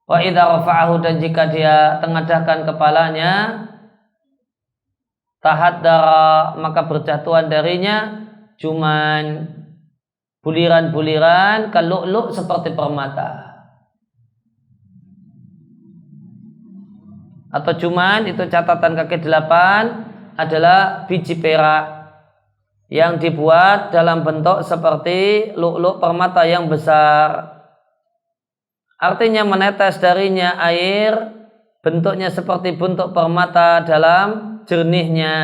Wa idza rafa'ahu, dan jika dia tengadahkan kepalanya, tahaddara, maka berjatuhan darinya cuman buliran-buliran kaluk-luk seperti permata. Atau cuman, itu catatan kaki 8, adalah biji perak yang dibuat dalam bentuk seperti lu'lu' permata yang besar. Artinya menetes darinya air bentuknya seperti bentuk permata dalam jernihnya.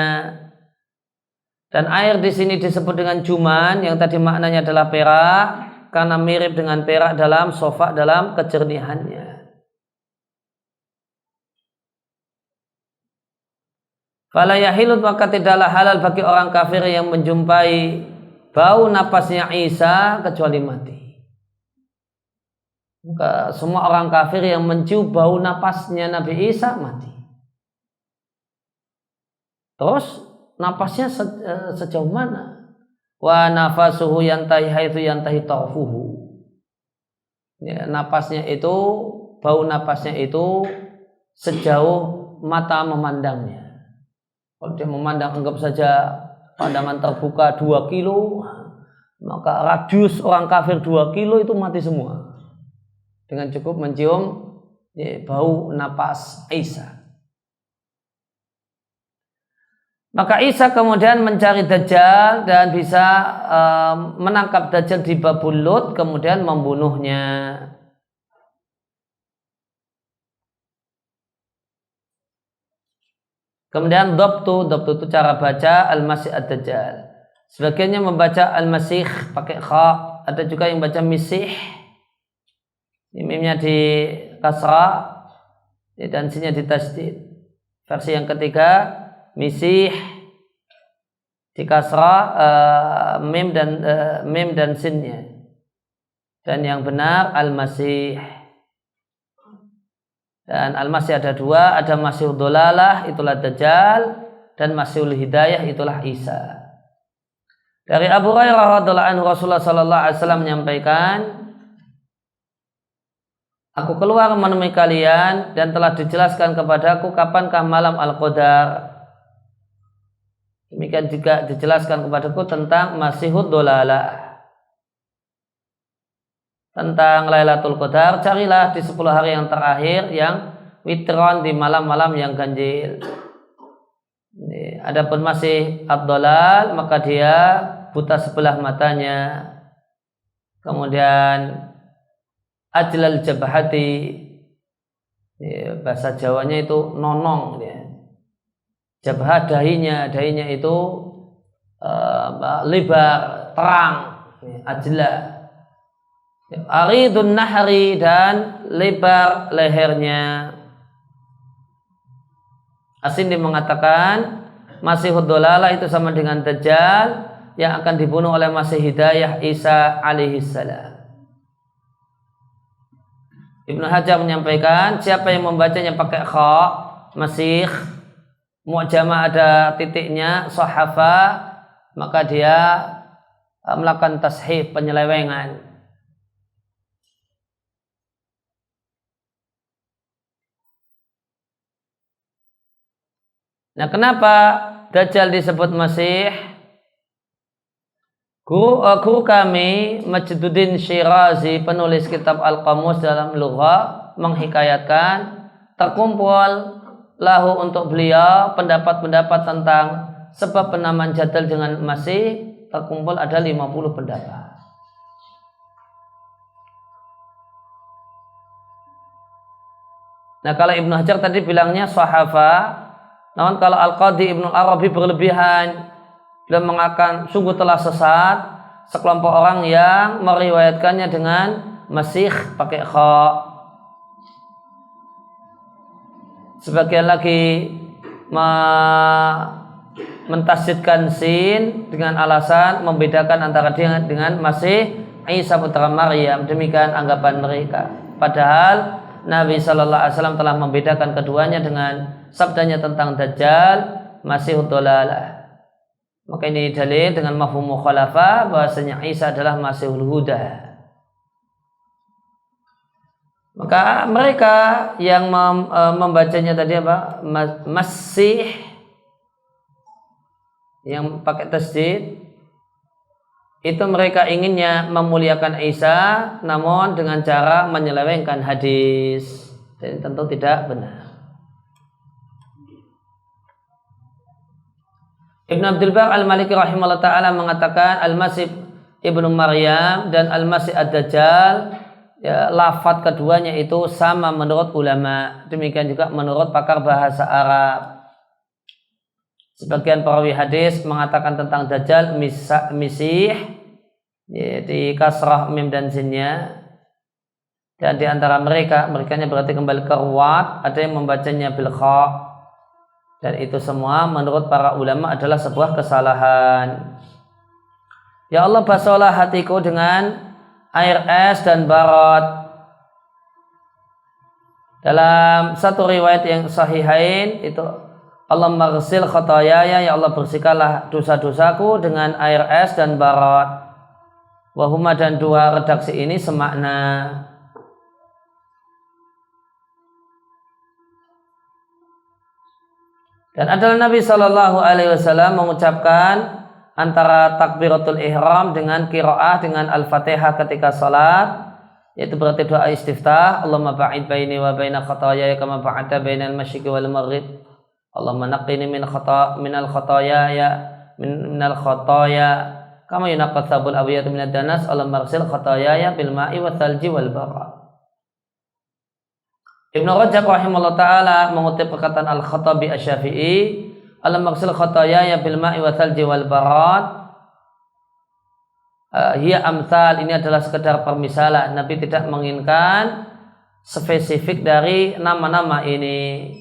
Dan air di sini disebut dengan juman, yang tadi maknanya adalah perak, karena mirip dengan perak dalam sofa, dalam kejernihannya. Fala yahilut, maka tidaklah halal bagi orang kafir yang menjumpai bau napasnya Isa kecuali mati. Maka semua orang kafir yang mencium bau napasnya Nabi Isa mati. Terus napasnya sejauh mana? Wa nafasuhu yantahi haitsu yantahi tarfuhu. Ya, napasnya itu, bau napasnya itu sejauh mata memandangnya. Kalau dia memandang, anggap saja pandangan terbuka 2 kilo, maka radius orang kafir 2 kilo itu mati semua. Dengan cukup mencium bau napas Isa. Maka Isa kemudian mencari Dajjal dan bisa menangkap Dajjal di Babul Lut, kemudian membunuhnya. Kemudian Dhabtu itu cara baca Al-Masih Ad-Dajjal. Sebagiannya membaca Al-Masih pakai kha, ada juga yang baca Misih. Mimnya di kasrah dan sinnya di tasdid. Versi yang ketiga Misih di kasrah, mim dan sinnya. Dan yang benar Al-Masih. Dan Al-Masih ada 2, ada Masihud Dhalalah, itulah Dajjal, dan Masihul Hidayah, itulah Isa. Dari Abu Hurairah radhiyallahu anhu, Rasulullah sallallahu alaihi wasallam menyampaikan, aku keluar menemui kalian dan telah dijelaskan kepadaku kapankah malam Al-Qadar. Demikian juga dijelaskan kepadaku tentang Masihud Dhalalah, tentang Lailatul Qadar. Carilah di 10 hari yang terakhir yang witron, di malam-malam yang ganjil. Adapun Masih Ad-Dhalal, maka dia buta sebelah matanya, kemudian ajlal jabhati, bahasa Jawanya itu nonong, jabhah dahinya itu lebar, terang, ajla. Aridun nahri, dan lebar lehernya. Asindi mengatakan Masihud Dhalalah itu sama dengan Dajjal yang akan dibunuh oleh Masih Hidayah Isa alaihissalam. Ibnu Hajar menyampaikan, siapa yang membacanya pakai kha, Masih, mu'jamah ada titiknya, sahafa, maka dia melakukan tashif, penyelewengan. Nah, kenapa Dajjal disebut Masih? Guru kami Majduddin Syirazi, penulis kitab Al-Qamus dalam Lughah, menghikayatkan terkumpul lahu untuk beliau pendapat-pendapat tentang sebab penamaan Dajjal dengan Masih, terkumpul ada 50 pendapat. Nah, kalau Ibnu Hajar tadi bilangnya sahafa, namun kalau Al-Qadhi Ibnu Arabi berlebihan, beliau mengatakan sungguh telah sesat sekelompok orang yang meriwayatkannya dengan Masih pakai kha. Sebagian lagi mentasydidkan sin dengan alasan membedakan antara dia dengan Masih Isa putra Maryam. Demikian anggapan mereka. Padahal Nabi sallallahu alaihi wasallam telah membedakan keduanya dengan sabdanya tentang Dajjal, Masihud Dhalalah. Maka ini dalil dengan mafhum mukhalafah bahwasanya Isa adalah Masihul Huda. Maka mereka yang membacanya tadi apa? Masih yang pakai tasdid, itu mereka inginnya memuliakan Isa, namun dengan cara menyelewengkan hadis. Dan tentu tidak benar. Ibn Abdul Bar Al-Maliki rahimahullah ta'ala mengatakan Al-Masih Ibnu Maryam dan Al-Masih Ad-Dajjal lafadz keduanya itu sama menurut ulama. Demikian juga menurut pakar bahasa Arab. Sebagian perawi hadis mengatakan tentang Dajjal misih di kasrah mim dan sinnya. Dan di antara mereka-nya berarti kembali ke ruwat, ada yang membacanya bil kha. Dan itu semua menurut para ulama adalah sebuah kesalahan. Ya Allah, basuhlah hatiku dengan air es dan barad. Dalam satu riwayat yang sahihain itu Allah maghsil khotoyaya, ya Allah bersihkanlah dosa-dosaku dengan air es dan barad. Wahuma, dan dua redaksi ini semakna. Dan adalah Nabi Shallallahu Alaihi Wasallam mengucapkan antara takbiratul ihram dengan qiraah dengan al-fatihah ketika salat, yaitu berarti doa istiftah. Allahumma ba'id baini wa baina khataaya kama ba'adta bainal masyriqi wal maghrib. Allahumma naqqini min al khataaya kama yunaqqas sabul abyad min ad-danas. Allahumma ighsil khataaya bil ma'i wa thalji wal barad. Ibnu Rajab rahimahullah ta'ala mengutip perkataan Al-Khattabi Asy-Syafi'i, Allahumma ighsil khataaya bil ma'i wa thalji wal barad. Hiya amsal, ini adalah sekedar permisalan. Nabi tidak menginginkan spesifik dari nama-nama ini.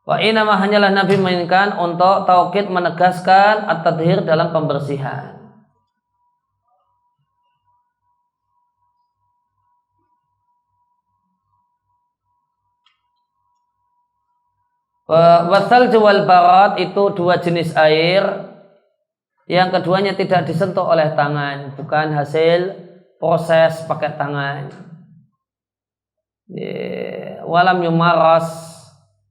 Wa inama, hanyalah Nabi menginginkan untuk taukid, menegaskan at-tadhhir dalam pembersihan. Wasal wal barad itu dua jenis air yang keduanya tidak disentuh oleh tangan, bukan hasil proses pakai tangan. Walam yumaras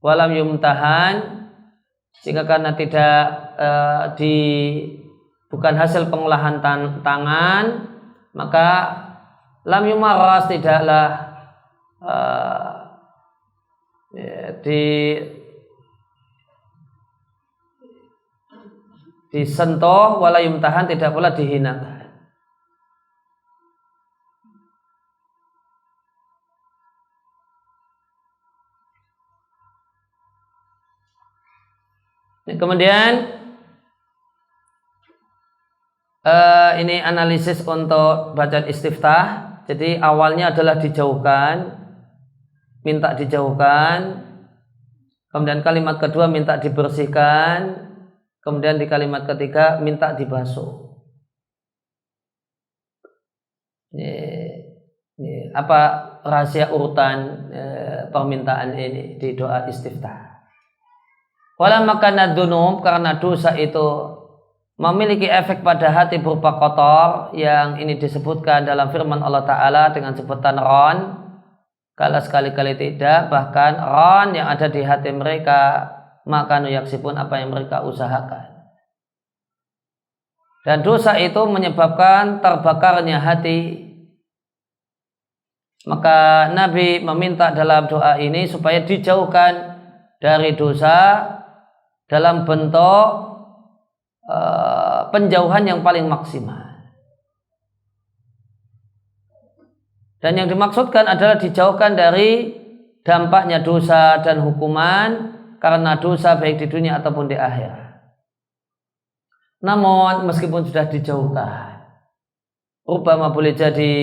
walam yumtahan, sehingga karena tidak bukan hasil pengolahan tangan, maka lam yumaras tidaklah disentuh, wala yumtahan, tidak pula dihinakan. Kemudian ini analisis untuk bacaan istiftah. Jadi awalnya adalah dijauhkan, minta dijauhkan. Kemudian kalimat kedua minta dibersihkan. Kemudian di kalimat ketiga minta dibasuh. Ini apa rahasia urutan permintaan ini di doa istiftah? Wala makana dzunub, karena dosa itu memiliki efek pada hati berupa kotor, yang ini disebutkan dalam firman Allah Ta'ala dengan sebutan ron. Kalau sekali-kali tidak, bahkan ron yang ada di hati mereka, maka nuyaksipun apa yang mereka usahakan. Dan dosa itu menyebabkan terbakarnya hati. Maka Nabi meminta dalam doa ini supaya dijauhkan dari dosa dalam bentuk penjauhan yang paling maksimal. Dan yang dimaksudkan adalah dijauhkan dari dampaknya dosa dan hukuman karena dosa baik di dunia ataupun di akhirat. Namun meskipun sudah dijauhkan, rubama boleh jadi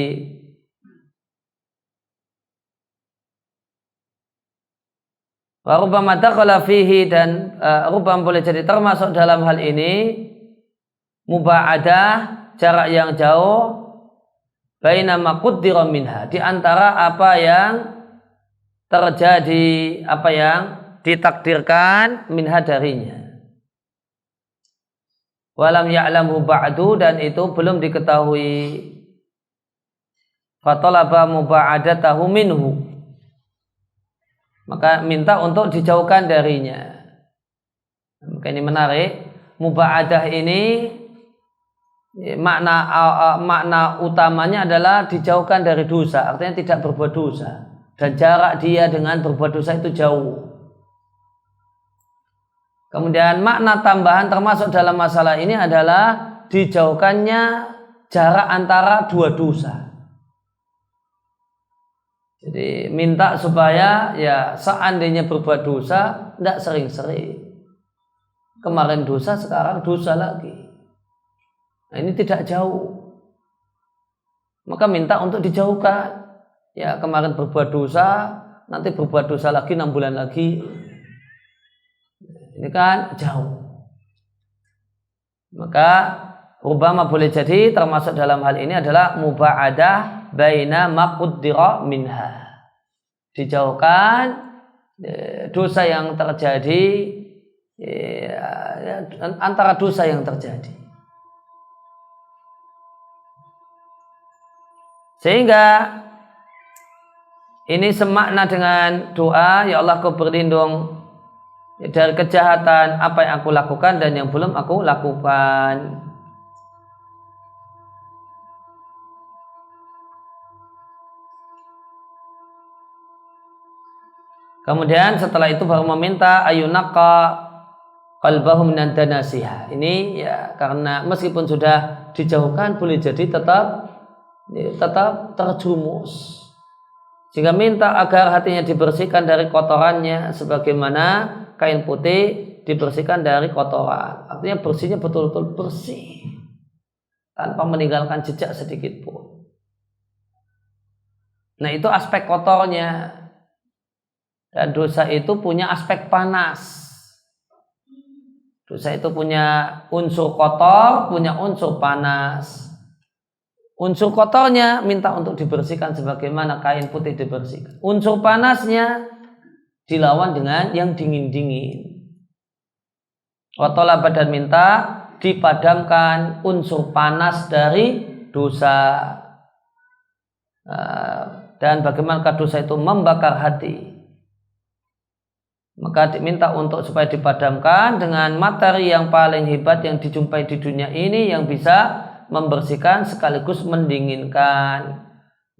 rubama dakhala fihi, dan rubama boleh jadi termasuk dalam hal ini mubaadah, jarak yang jauh, baina ma quddira minha, di antara apa yang terjadi, apa yang ditakdirkan minha darinya. Walam ya'lamhu ba'du, dan itu belum diketahui. Fatalaba muba'adatahu minhu, maka minta untuk dijauhkan darinya. Maka ini menarik. Muba'adah ini makna utamanya adalah dijauhkan dari dosa, artinya tidak berbuat dosa, dan jarak dia dengan berbuat dosa itu jauh. Kemudian makna tambahan termasuk dalam masalah ini adalah dijauhkannya jarak antara dua dosa. Jadi minta supaya ya seandainya berbuat dosa tidak sering-sering. Kemarin dosa, sekarang dosa lagi. Nah, ini tidak jauh. Maka minta untuk dijauhkan. Ya kemarin berbuat dosa, nanti berbuat dosa lagi 6 bulan lagi. Ini kan jauh. Maka rubama boleh jadi termasuk dalam hal ini adalah muba'adah baina maqdira minha. Dijauhkan dosa yang terjadi antara dosa yang terjadi. Sehingga ini semakna dengan doa, ya Allah Kau berlindung dari kejahatan apa yang aku lakukan dan yang belum aku lakukan. Kemudian setelah itu baru meminta ayunaka qalbahu minan danasiha. Ini ya karena meskipun sudah dijauhkan boleh jadi tetap terjumus. Sehingga minta agar hatinya dibersihkan dari kotorannya sebagaimana kain putih dibersihkan dari kotoran. Artinya bersihnya betul-betul bersih tanpa meninggalkan jejak sedikit pun. Nah, itu aspek kotornya. Dan dosa itu punya aspek panas. Dosa itu punya unsur kotor, punya unsur panas. Unsur kotornya minta untuk dibersihkan sebagaimana kain putih dibersihkan. Unsur panasnya dilawan dengan yang dingin-dingin. Wa talaba dan minta dipadamkan unsur panas dari dosa. Dan bagaimana dosa itu membakar hati. Maka diminta untuk supaya dipadamkan dengan materi yang paling hebat yang dijumpai di dunia ini yang bisa membersihkan sekaligus mendinginkan,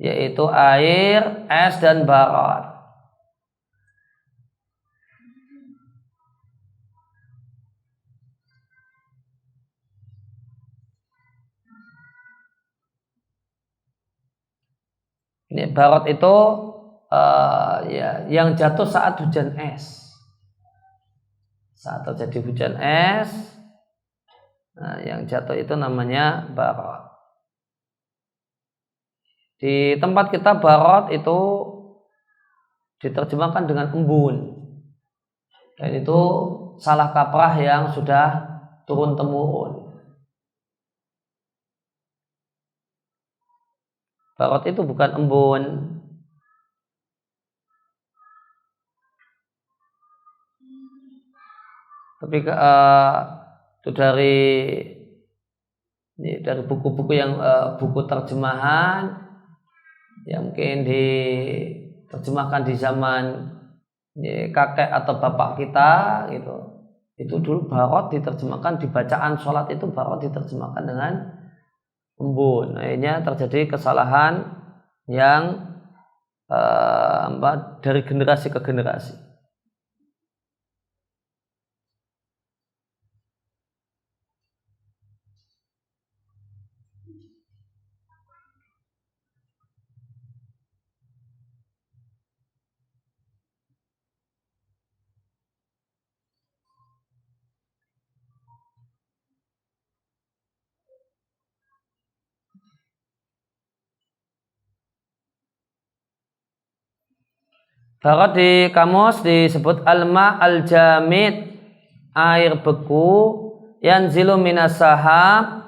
yaitu air, es dan barat. Ini barat itu yang jatuh saat hujan es. Saat terjadi hujan es, nah, yang jatuh itu namanya barat. Di tempat kita barat itu diterjemahkan dengan embun. Dan itu salah kaprah yang sudah turun-temurun. Barat itu bukan embun. Tapi itu dari buku-buku yang buku terjemahan yang mungkin diterjemahkan di zaman kakek atau bapak kita gitu. Itu dulu barat diterjemahkan di bacaan sholat itu barat diterjemahkan dengan embun. Akhirnya terjadi kesalahan yang dari generasi ke generasi. Barat di kamus disebut alma al-jamid, air beku, yanzilu minas sahab,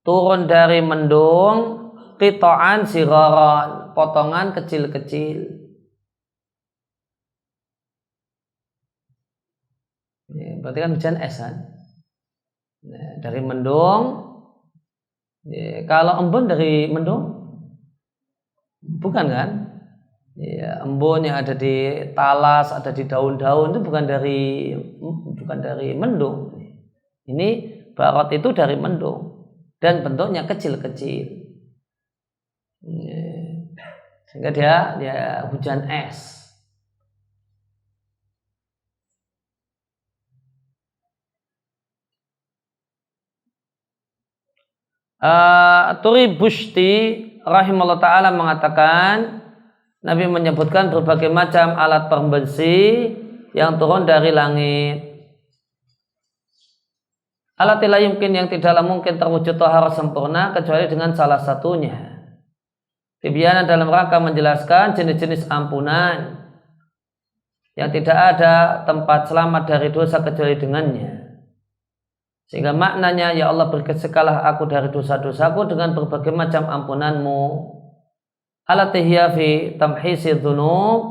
turun dari mendung, qita'an sigaran, potongan kecil-kecil. Berarti kan hujan es kan? Dari mendung. Kalau embun dari mendung? Bukan kan? Ya, embun yang ada di talas, ada di daun-daun itu bukan dari mendung. Ini barat itu dari mendung dan bentuknya kecil-kecil. Sehingga dia hujan es. Turi Bushti rahimahullah ta'ala mengatakan Nabi menyebutkan berbagai macam alat pembersih yang turun dari langit. Alat yang tidaklah mungkin terwujud taharah sempurna kecuali dengan salah satunya. Tibyanan dalam rangka menjelaskan jenis-jenis ampunan yang tidak ada tempat selamat dari dosa kecuali dengannya. Sehingga maknanya, ya Allah bersihkanlah aku dari dosa-dosaku dengan berbagai macam ampunanmu. Alatihya fi tamhisi dzunub,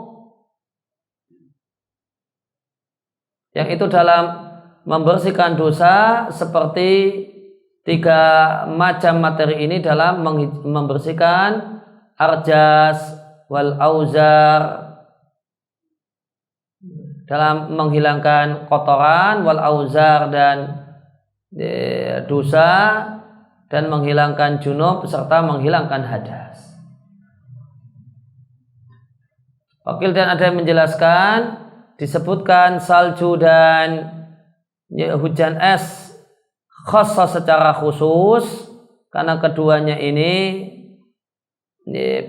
yang itu dalam membersihkan dosa seperti 3 macam materi ini dalam membersihkan arjas wal auzar, dalam menghilangkan kotoran, wal auzar dan dosa, dan menghilangkan junub serta menghilangkan hadas. Wakil dan ada yang menjelaskan disebutkan salju dan hujan es khassa secara khusus karena keduanya ini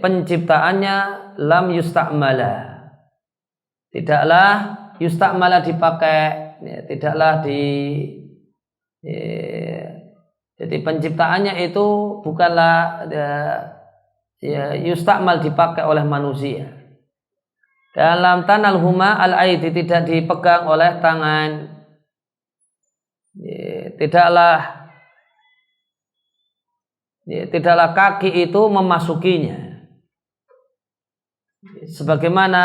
penciptaannya lam yusta'mala, tidaklah yusta'mala dipakai, tidaklah jadi penciptaannya itu bukanlah yusta'mal dipakai oleh manusia. Dalam tanal huma al-aidi, tidak dipegang oleh tangan, tidaklah kaki itu memasukinya, sebagaimana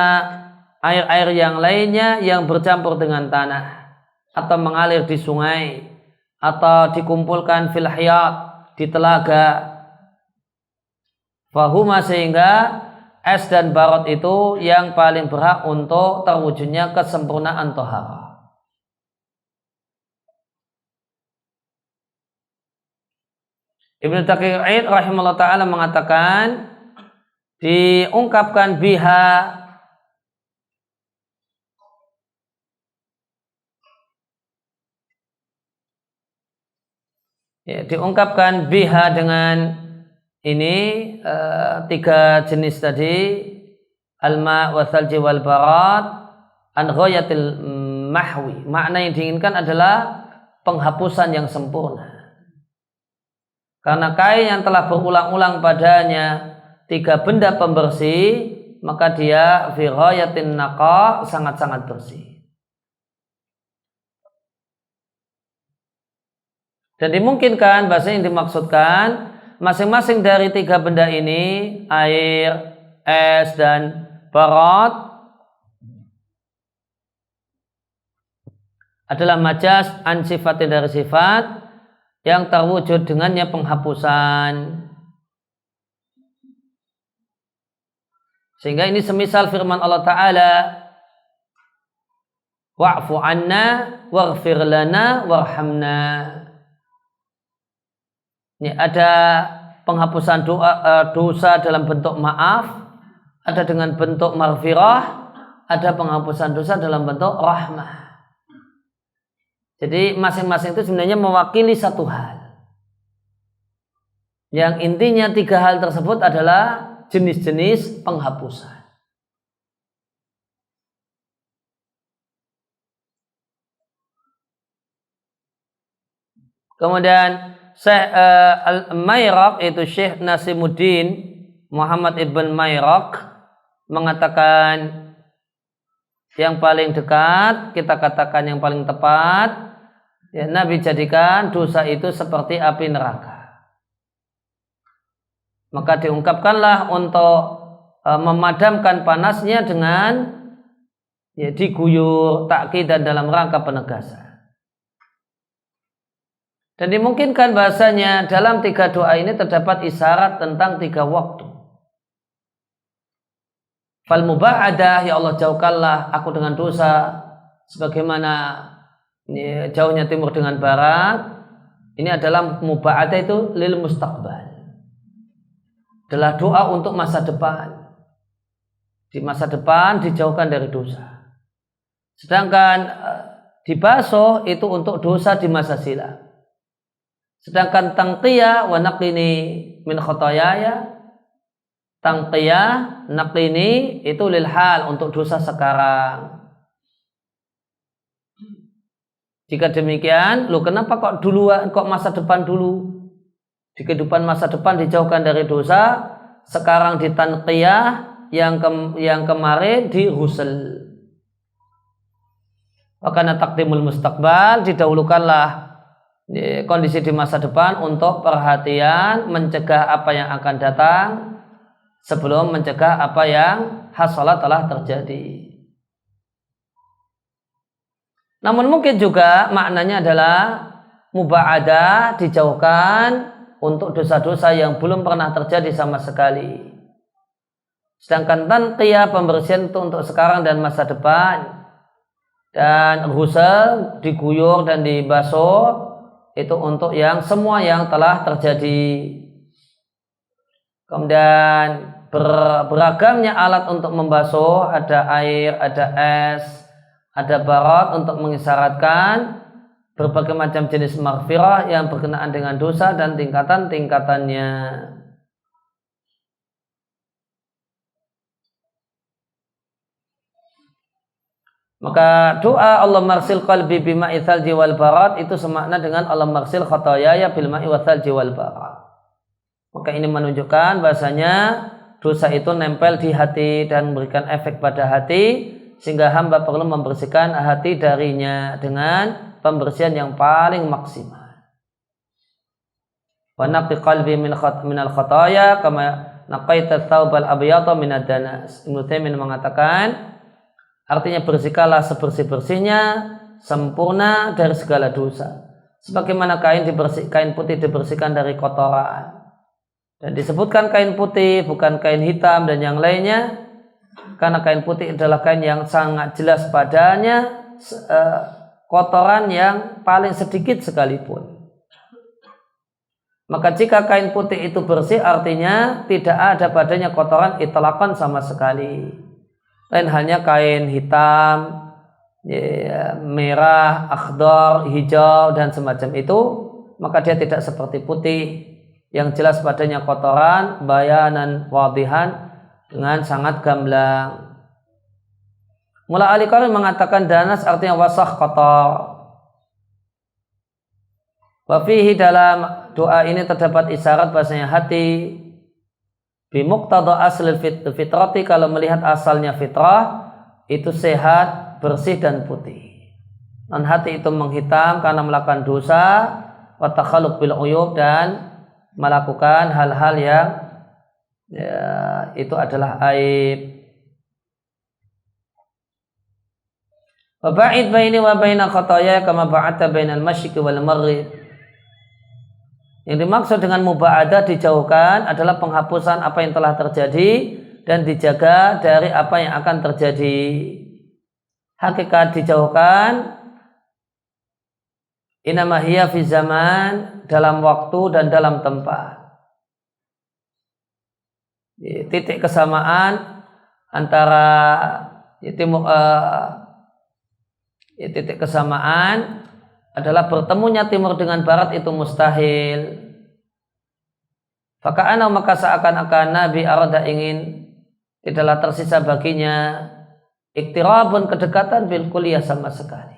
air-air yang lainnya yang bercampur dengan tanah atau mengalir di sungai atau dikumpulkan fil hiyat, di telaga. Fahuma, sehingga es dan barot itu yang paling berhak untuk terwujudnya kesempurnaan taharah. Ibnu Daqiq al-Id rahimahullah ta'ala mengatakan, diungkapkan biha dengan ini 3 jenis tadi, alma wa thalji wal barat an ghayatil mahwi. Makna yang diinginkan adalah penghapusan yang sempurna. Karena kain yang telah berulang-ulang padanya 3 benda pembersih, maka dia fi ghayatin naqa, sangat-sangat bersih. Dan dimungkinkan bahasa yang dimaksudkan masing-masing dari 3 benda ini, air, es, dan barat, adalah majas an sifatin, dari sifat yang terwujud dengannya penghapusan. Sehingga ini semisal firman Allah Ta'ala, wa'fu anna waghfir lana warhamna. Ini ada penghapusan dosa dalam bentuk maaf, ada dengan bentuk maghfirah, ada penghapusan dosa dalam bentuk rahmah. Jadi masing-masing itu sebenarnya mewakili satu hal. Yang intinya 3 hal tersebut adalah jenis-jenis penghapusan. Kemudian Syekh Al-Mayraq, itu Syekh Nasimuddin Muhammad ibn Mayraq, mengatakan yang paling dekat, kita katakan yang paling tepat, ya, Nabi jadikan dosa itu seperti api neraka. Maka diungkapkanlah untuk memadamkan panasnya dengan diguyur, takkidan dalam rangka penegasan. Dan dimungkinkan bahasanya dalam 3 doa ini terdapat isyarat tentang 3 waktu. Fal muba'adah, ya Allah jauhkanlah aku dengan dosa sebagaimana jauhnya timur dengan barat. Ini adalah muba'adah, itu lil mustaqbal, adalah doa untuk masa depan. Di masa depan dijauhkan dari dosa. Sedangkan dibasuh itu untuk dosa di masa silam. Sedangkan tangqiyah wa naqini min khotoyaya, tangqiyah naqini itu lil hal, untuk dosa sekarang. Jika demikian, kenapa kok duluan, kok masa depan dulu? Di kehidupan masa depan dijauhkan dari dosa, sekarang ditanqiyah, yang kemarin dirusel. Karena takdimul mustaqbal, didahulukanlah kondisi di masa depan untuk perhatian mencegah apa yang akan datang sebelum mencegah apa yang hasolat telah terjadi. Namun mungkin juga maknanya adalah muba'adah, dijauhkan untuk dosa-dosa yang belum pernah terjadi sama sekali. Sedangkan tanqiyah, pembersihan itu untuk sekarang dan masa depan, dan ghusl, diguyur dan dibasuh, itu untuk yang semua yang telah terjadi. Kemudian beragamnya alat untuk membasuh, ada air, ada es, ada barat untuk mengisyaratkan berbagai macam jenis maghfirah yang berkenaan dengan dosa dan tingkatan-tingkatannya. Maka doa Allah marsil qalbi bima'i thalji wal barat itu semakna dengan Allah marsil khotoyaya bil ma'i wa thalji wal barat. Maka ini menunjukkan bahasanya dosa itu nempel di hati dan memberikan efek pada hati, sehingga hamba perlu membersihkan hati darinya dengan pembersihan yang paling maksimal. Wa naqi qalbi min al khotoya kama naqaita thawbal abyata min ad-danas. Ibnu Taimiyah mengatakan, artinya bersihkanlah sebersih-bersihnya, sempurna dari segala dosa. Sebagaimana kain putih dibersihkan dari kotoran. Dan disebutkan kain putih, bukan kain hitam dan yang lainnya, karena kain putih adalah kain yang sangat jelas padanya kotoran yang paling sedikit sekalipun. Maka jika kain putih itu bersih, artinya tidak ada padanya kotoran itlaqan sama sekali. Lain halnya kain hitam, merah, akhdar, hijau dan semacam itu, maka dia tidak seperti putih yang jelas padanya kotoran, bayanan wadihan, dengan sangat gamblang. Mula Al-Qari mengatakan danas artinya wasakh, kotor. Wa fihi, dalam doa ini terdapat isyarat bahasanya hati bimuqtada aslil fitrati, kalau melihat asalnya fitrah itu sehat, bersih dan putih. Dan hati itu menghitam karena melakukan dosa, wa takhalluq bil uyub, dan melakukan hal-hal yang itu adalah aib. Wa ba'id baini wa baina khotoya kama ba'adta bainal masyriqi wal maghrib. Yang dimaksud dengan muba'adah, dijauhkan, adalah penghapusan apa yang telah terjadi dan dijaga dari apa yang akan terjadi. Hakikat dijauhkan inama hiya fi zaman, dalam waktu dan dalam tempat. Titik kesamaan antara titik kesamaan adalah bertemunya timur dengan barat itu mustahil. Faka'ana, maka seakan-akan Nabi arada ingin, tidaklah tersisa baginya iktirabun, kedekatan, bil kulliyah sama sekali.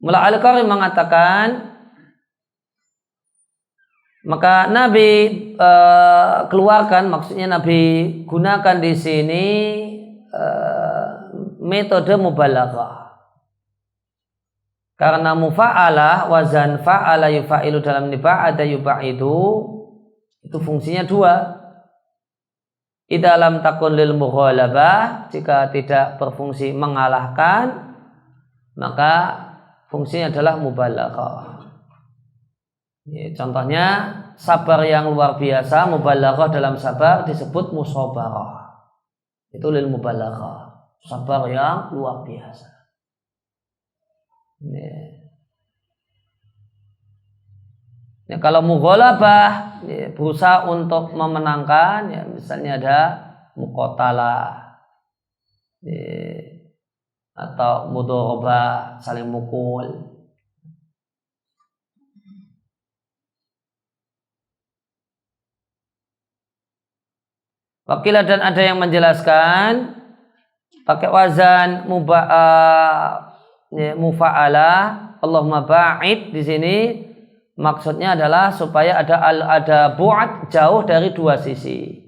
Mula Al-Qari mengatakan, maka Nabi keluarkan, maksudnya Nabi gunakan di sini metode mubalaghah. Karena mufa'alah, wazan fa'ala yufa'ilu dalam niba'ada yuba'idu, itu fungsinya dua. Idza lam takun lil mughalabah, jika tidak berfungsi mengalahkan, maka fungsinya adalah mubalaghah. Contohnya sabar yang luar biasa, mubalaghah dalam sabar disebut musabarah. Itu lil mubalaghah, sabar yang luar biasa. Ya, kalau mughalabah, berusaha untuk memenangkan, ya, misalnya ada muqatalah, atau mudharabah, saling mukul. Wakilah dan ada yang menjelaskan pakai wazan mufa'alah. Allahumma ba'id di sini maksudnya adalah supaya ada bu'ad, jauh dari dua sisi.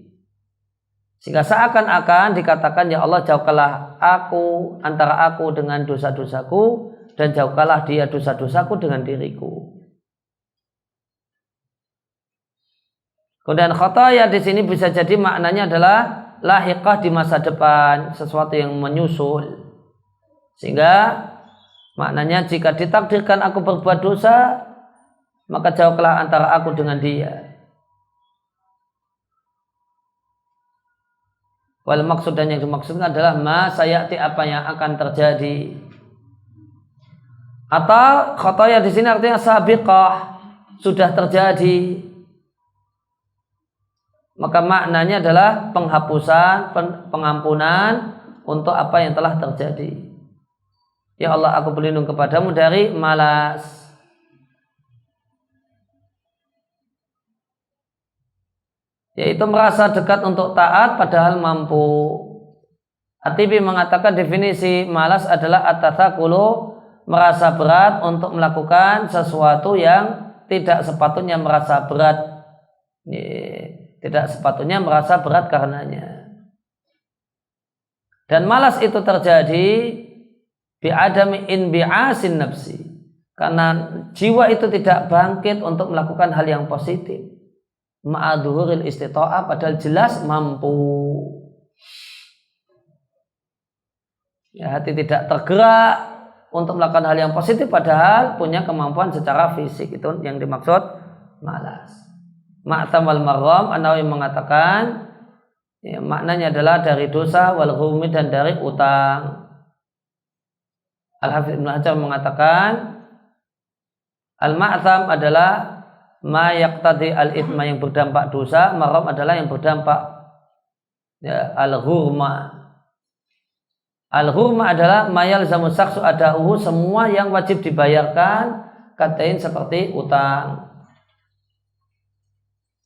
Sehingga seakan-akan dikatakan, ya Allah jauhkanlah aku, antara aku dengan dosa-dosaku, dan jauhkanlah dia dosa-dosaku dengan diriku. Kemudian khotoya di sini bisa jadi maknanya adalah lahiqah di masa depan, sesuatu yang menyusul. Sehingga maknanya jika ditakdirkan aku berbuat dosa, maka jauhkanlah antara aku dengan dia. Wal maksud, dan yang dimaksudkan adalah ma sayati, apa yang akan terjadi. Atau khotoya di sini artinya sabiqah, sudah terjadi. Maka maknanya adalah penghapusan, pengampunan untuk apa yang telah terjadi. Ya Allah, aku berlindung kepadamu dari malas. Yaitu merasa dekat untuk taat padahal mampu. At-Tibi mengatakan definisi malas adalah at-tathaqulu, merasa berat untuk melakukan sesuatu yang tidak sepatutnya merasa berat. Tidak sepatutnya merasa berat karenanya. Dan malas itu terjadi bi'adami inbi'asin nafsi, karena jiwa itu tidak bangkit untuk melakukan hal yang positif. Ma'adhuril istita'ah, padahal jelas mampu. Ya, hati tidak tergerak untuk melakukan hal yang positif padahal punya kemampuan secara fisik. Itu yang dimaksud malas. Ma'tam wal marram, An-Nawawi mengatakan ya, maknanya adalah dari dosa wal ghurmi, dan dari utang. Al-Hafidz Ibnu Hajar mengatakan al-ma'tam adalah ma yaqtadi al-ithma, yang berdampak dosa. Maram adalah yang berdampak ya, al-ghurma. Al-ghurma adalah ma yalzamu saksu ada'uhu, semua yang wajib dibayarkan, katain seperti utang.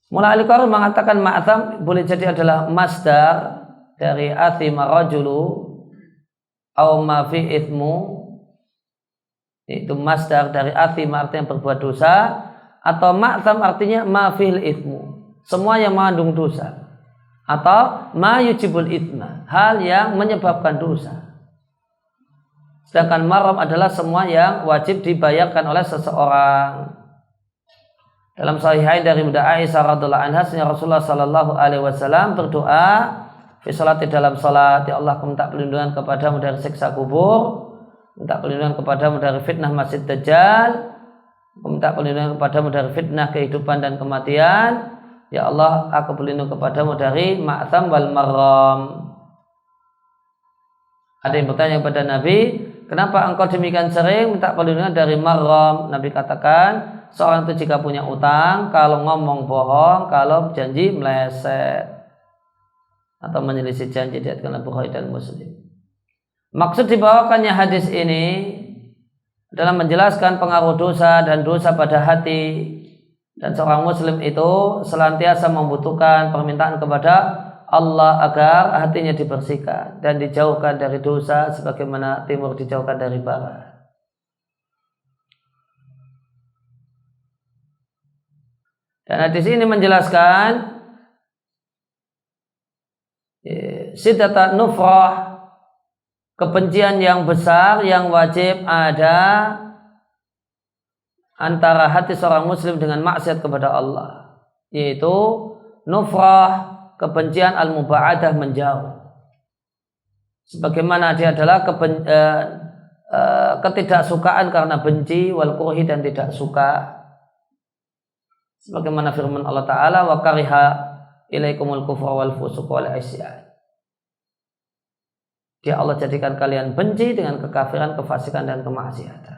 Mula al-Qari mengatakan ma'tham boleh jadi adalah masdar dari athima rajulu au ma fi ithmu, itu masdar dari athima artinya berbuat dosa, atau ma'tham artinya ma fil ithmu, semua yang mengandung dosa, atau ma yujibul ithma, hal yang menyebabkan dosa. Sedangkan maram adalah semua yang wajib dibayarkan oleh seseorang. Dalam sahihain dari Bunda Aisyah radhiyallahu anha, Rasulullah sallallahu alaihi wasallam berdoa fi sholati, dalam salat, ya Allah, aku minta perlindungan kepadamu dari siksa kubur, minta perlindungan kepadamu dari fitnah Masih Dajjal, aku minta perlindungan kepadamu dari fitnah kehidupan dan kematian. Ya Allah, aku berlindung kepadamu dari ma'tham wal marram. Ada yang bertanya kepada Nabi, kenapa engkau demikian sering minta perlindungan dari marram? Nabi katakan, seorang itu jika punya utang, kalau ngomong bohong, kalau janji meleset, atau menyelisih janji, diriwayatkan Bukhari dan Muslim. Maksud dibawakannya hadis ini adalah menjelaskan pengaruh dosa dan dosa pada hati, dan seorang muslim itu senantiasa membutuhkan permintaan kepada Allah agar hatinya dibersihkan dan dijauhkan dari dosa sebagaimana timur dijauhkan dari barat. Dan hadis ini menjelaskan siddatan nufrah, kebencian yang besar yang wajib ada antara hati seorang muslim dengan maksiat kepada Allah, yaitu nufrah, kebencian al-muba'adah, menjauh. Sebagaimana dia adalah ketidaksukaan karena benci, wal kurhi, dan tidak suka. Sebagaimana firman Allah Ta'ala, wa kariha ilaikumul kufra wal fusuq wal isyan. Dia Allah jadikan kalian benci dengan kekafiran, kefasikan, dan kemaksiatan.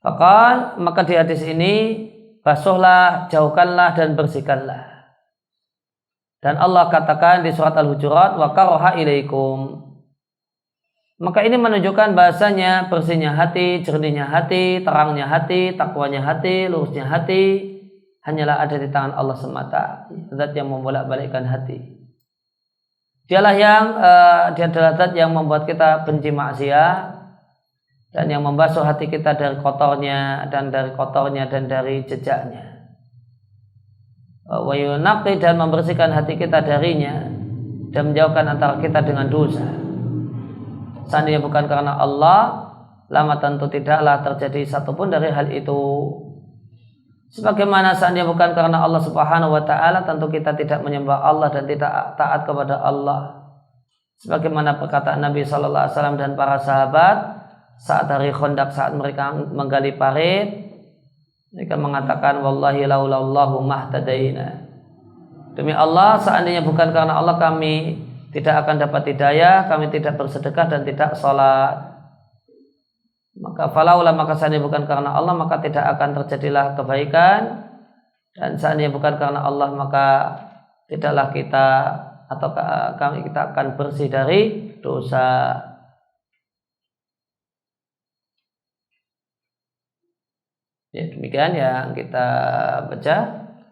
Maka di hadis ini, basuhlah, jauhkanlah, dan bersihkanlah. Dan Allah katakan di surat Al-Hujurat, wa karaha ilaikum. Maka ini menunjukkan bahasanya bersihnya hati, jernihnya hati, terangnya hati, takwanya hati, lurusnya hati hanyalah ada di tangan Allah semata, zat yang membolak-balikkan hati. Dialah yang dia adalah zat yang membuat kita benci maksiat dan yang membasuh hati kita dari kotornya dan dari jejaknya. Wa yunaqi, dan membersihkan hati kita darinya dan menjauhkan antara kita dengan dosa. Seandainya bukan karena Allah, lama tentu tidaklah terjadi satupun dari hal itu. Sebagaimana seandainya bukan karena Allah Subhanahu wa ta'ala, tentu kita tidak menyembah Allah dan tidak taat kepada Allah. Sebagaimana perkataan Nabi sallallahu alaihi wasallam dan para sahabat saat hari Khandaq, saat mereka menggali parit, mereka mengatakan, wallahi laulallahu mahtadaina. Demi Allah, seandainya bukan karena Allah, kami tidak akan dapat hidayah, kami tidak bersedekah dan tidak sholat. Maka seandainya bukan karena Allah, maka tidak akan terjadilah kebaikan, dan seandainya bukan karena Allah, maka tidaklah kita akan bersih dari dosa. Ya, demikian yang kita baca.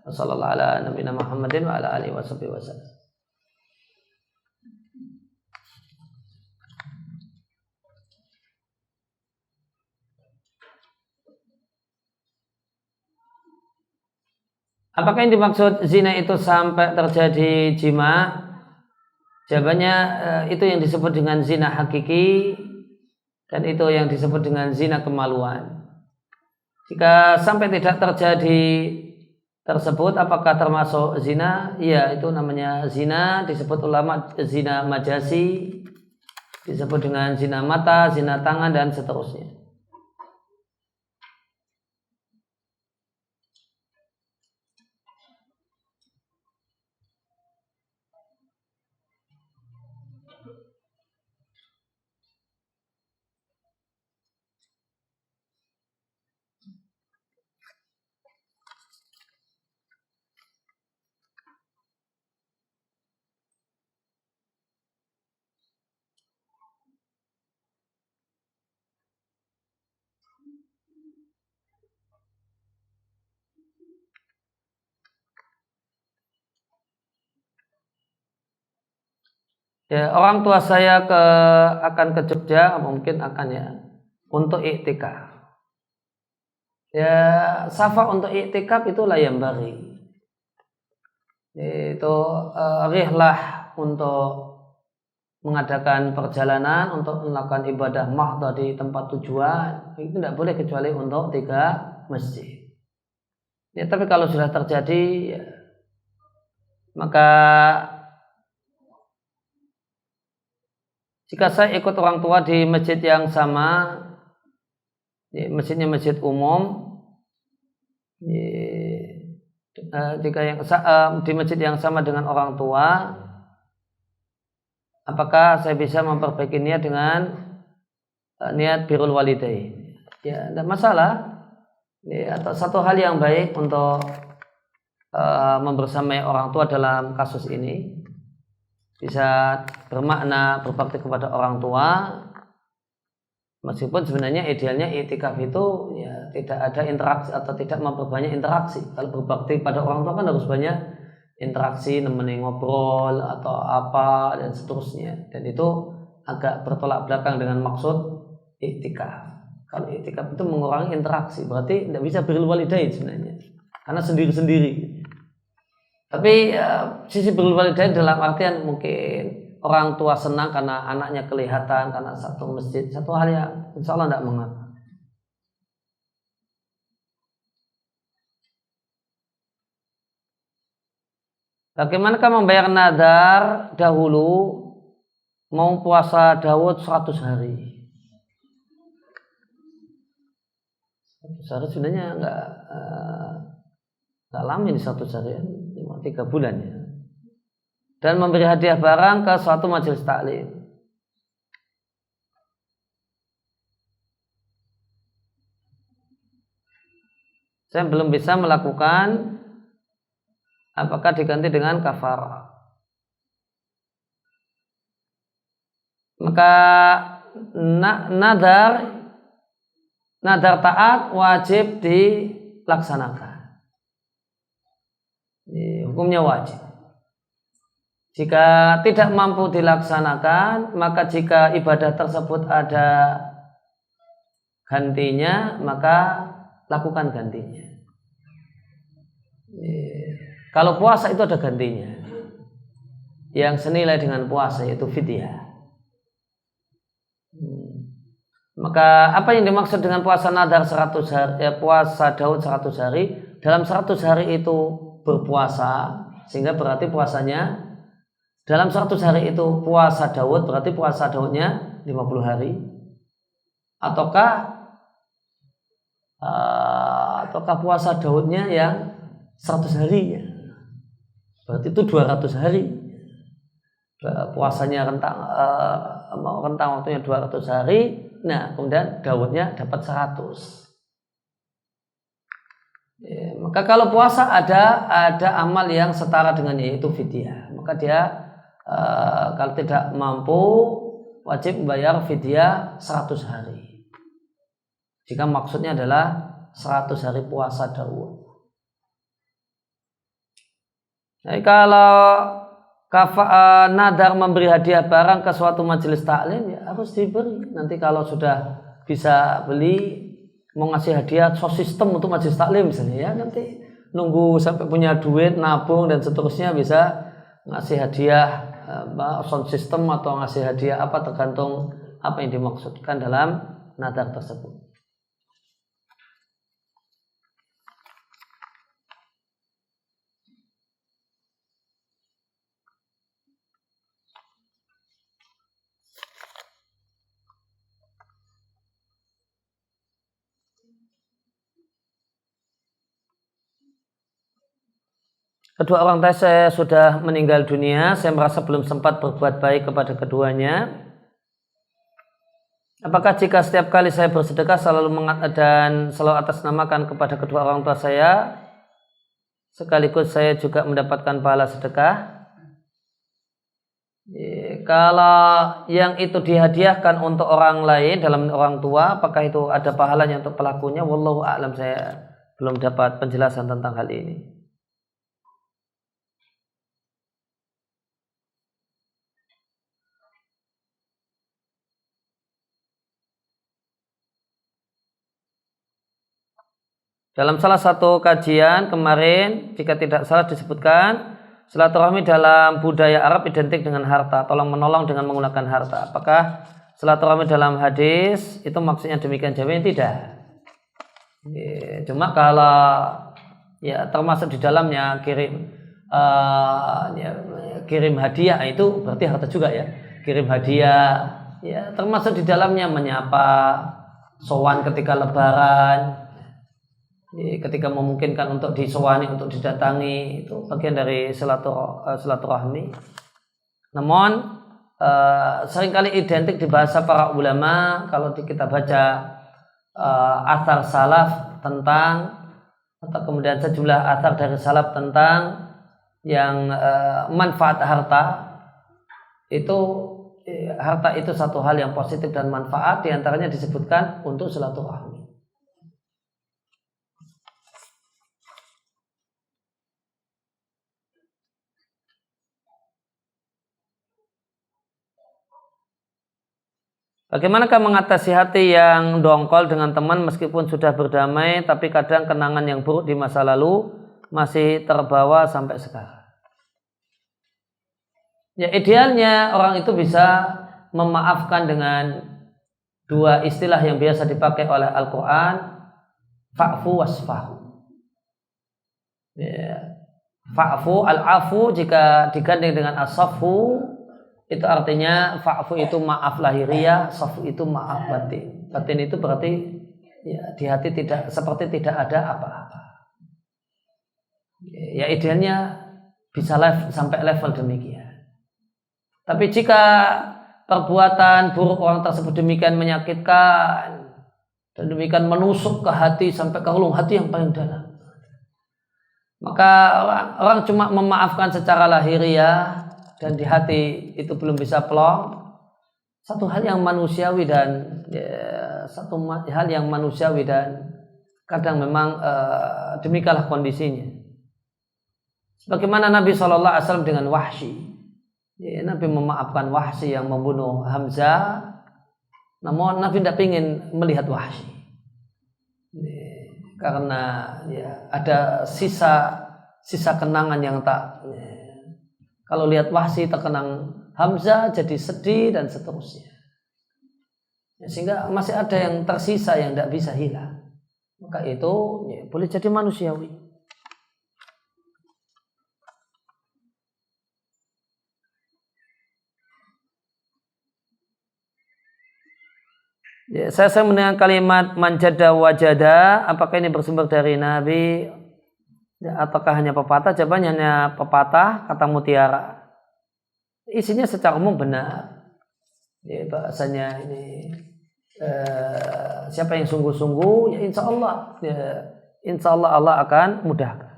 Wassallallahu ala nabiyina Muhammadin wa ala alihi wasallam. Apakah yang dimaksud zina itu sampai terjadi jima? Jawabannya itu yang disebut dengan zina hakiki, dan itu yang disebut dengan zina kemaluan. Jika sampai tidak terjadi tersebut, apakah termasuk zina? Ya, itu namanya zina. Disebut ulama zina majasi, disebut dengan zina mata, zina tangan, dan seterusnya. Ya, orang tua saya akan ke Jogja, mungkin akan ya, untuk iktikaf. Ya, safar untuk iktikaf itu layambari. Itu rihlah untuk mengadakan perjalanan untuk melakukan ibadah mahdhah di tempat tujuan, itu tidak boleh kecuali untuk 3 masjid. Ya, tapi kalau sudah terjadi, ya, maka jika saya ikut orang tua di masjid yang sama, masjidnya masjid umum, jika di masjid yang sama dengan orang tua, apakah saya bisa memperbaiki niat dengan niat birrul walidain? Ya, tidak masalah. Ya, atau satu hal yang baik untuk membersamai orang tua dalam kasus ini, bisa bermakna berbakti kepada orang tua, meskipun sebenarnya idealnya iktikaf itu ya tidak ada interaksi atau tidak memperbanyak interaksi. Kalau berbakti pada orang tua kan harus banyak interaksi, nemenin ngobrol atau apa dan seterusnya, dan itu agak bertolak belakang dengan maksud iktikaf. Kalau iktikaf itu mengurangi interaksi, berarti tidak bisa birrul walidain sebenarnya, karena sendiri-sendiri. Tapi sisi birrul walidain dalam artian mungkin orang tua senang karena anaknya kelihatan karena satu masjid, satu hal yang insya Allah tidak mengapa. Bagaimanakah membayar nadar dahulu mau puasa Daud 100 hari? 100 hari sebenarnya nggak lama ini 100 hari, cuma 3 bulan ya. Dan memberi hadiah barang ke suatu majelis taklim. Saya belum bisa melakukan, apakah diganti dengan kafarah? Maka nadar taat wajib dilaksanakan. hukumnya wajib. Jika tidak mampu dilaksanakan, maka jika ibadah tersebut ada gantinya, maka lakukan gantinya. Kalau puasa itu ada gantinya yang senilai dengan puasa, yaitu fidyah. Maka apa yang dimaksud dengan puasa nadar 100 hari, puasa Daud 100 hari, dalam 100 hari itu berpuasa, sehingga berarti puasanya dalam 100 hari itu puasa Daud, berarti puasa Daudnya 50 hari. Ataukah puasa Daudnya yang 100 hari ya. Berarti itu 200 hari. Puasanya rentang waktunya 200 hari. Nah, kemudian Daudnya dapat 100. Ya, maka kalau puasa ada amal yang setara dengan yaitu fidyah, maka dia kalau tidak mampu wajib membayar fidyah 100 hari. Jika maksudnya adalah 100 hari puasa Daud. Jadi kalau nadar memberi hadiah barang ke suatu majelis taklim, ya harus diberi. Nanti kalau sudah bisa beli, mau ngasih hadiah sound system untuk majelis taklim misalnya, ya nanti nunggu sampai punya duit, nabung dan seterusnya bisa ngasih hadiah sound system atau ngasih hadiah apa, tergantung apa yang dimaksudkan dalam nadar tersebut. Kedua orang tua saya sudah meninggal dunia. Saya merasa belum sempat berbuat baik kepada keduanya. Apakah jika setiap kali saya bersedekah selalu atasnamakan kepada kedua orang tua saya, sekaligus saya juga mendapatkan pahala sedekah? Kalau yang itu dihadiahkan untuk orang lain dalam orang tua, apakah itu ada pahalanya untuk pelakunya? Wallahu a'lam, saya belum dapat penjelasan tentang hal ini. Dalam salah satu kajian kemarin, jika tidak salah disebutkan, silaturahmi dalam budaya Arab identik dengan harta, tolong menolong dengan menggunakan harta. Apakah silaturahmi dalam hadis itu maksudnya demikian? Jawabnya tidak. Cuma kalau ya termasuk di dalamnya kirim hadiah, itu berarti harta juga ya. Kirim hadiah, ya termasuk di dalamnya menyapa, sowan ketika lebaran. Ketika memungkinkan untuk disowani, untuk didatangi, itu bagian dari silaturahmi. Namun seringkali identik di bahasa para ulama, kalau kita baca athar salaf tentang, atau kemudian sejumlah athar dari salaf tentang yang manfaat harta, itu harta itu satu hal yang positif dan manfaat, diantaranya disebutkan untuk silaturahmi. Bagaimanakah mengatasi hati yang dongkol dengan teman meskipun sudah berdamai, tapi kadang kenangan yang buruk di masa lalu masih terbawa sampai sekarang? Ya, idealnya orang itu bisa memaafkan dengan dua istilah yang biasa dipakai oleh Al-Quran, fa'fu wasfahu. Ya, fa'fu, al-afu jika digandeng dengan as-safu, itu artinya fa'fu itu maaf lahiriah, safu itu maaf batin. Batin itu berarti ya, di hati tidak seperti tidak ada apa-apa. Ya idealnya bisa sampai level demikian. Tapi jika perbuatan buruk orang tersebut demikian menyakitkan dan demikian menusuk ke hati sampai ke relung hati yang paling dalam, maka orang cuma memaafkan secara lahiriah dan di hati itu belum bisa plong, satu hal yang manusiawi dan kadang memang demikianlah kondisinya. Sebagaimana Nabi SAW dengan Wahsy. Nabi memaafkan Wahsy yang membunuh Hamzah, namun Nabi tidak ingin melihat Wahsy karena ada sisa kenangan yang tak. Kalau lihat Wahsy terkenang Hamzah jadi sedih dan seterusnya. Sehingga masih ada yang tersisa yang tidak bisa hilang. Maka itu boleh jadi manusiawi. Saya mendengar kalimat manjada wajada, apakah ini bersumber dari Nabi ataukah hanya pepatah? Jawabannya hanya pepatah, kata mutiara. Isinya secara umum benar. Bahasanya ini siapa yang sungguh-sungguh, insya Allah Allah akan mudahkan.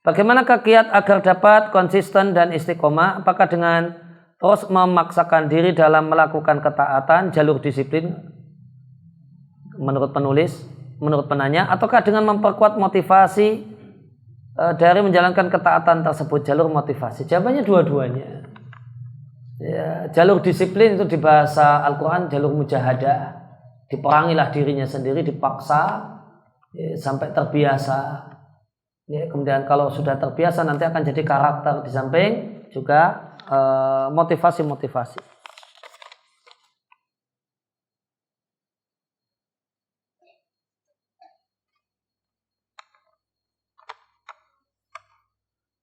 Bagaimanakah kiat agar dapat konsisten dan istiqomah? Apakah dengan terus memaksakan diri dalam melakukan ketaatan, jalur disiplin menurut penulis, menurut penanya, ataukah dengan memperkuat motivasi dari menjalankan ketaatan tersebut, jalur motivasi? Jawabannya dua-duanya. Jalur disiplin itu di bahasa Al-Quran jalur mujahadah, diperangilah dirinya sendiri, dipaksa sampai terbiasa. Kemudian kalau sudah terbiasa nanti akan jadi karakter, di samping juga motivasi-motivasi.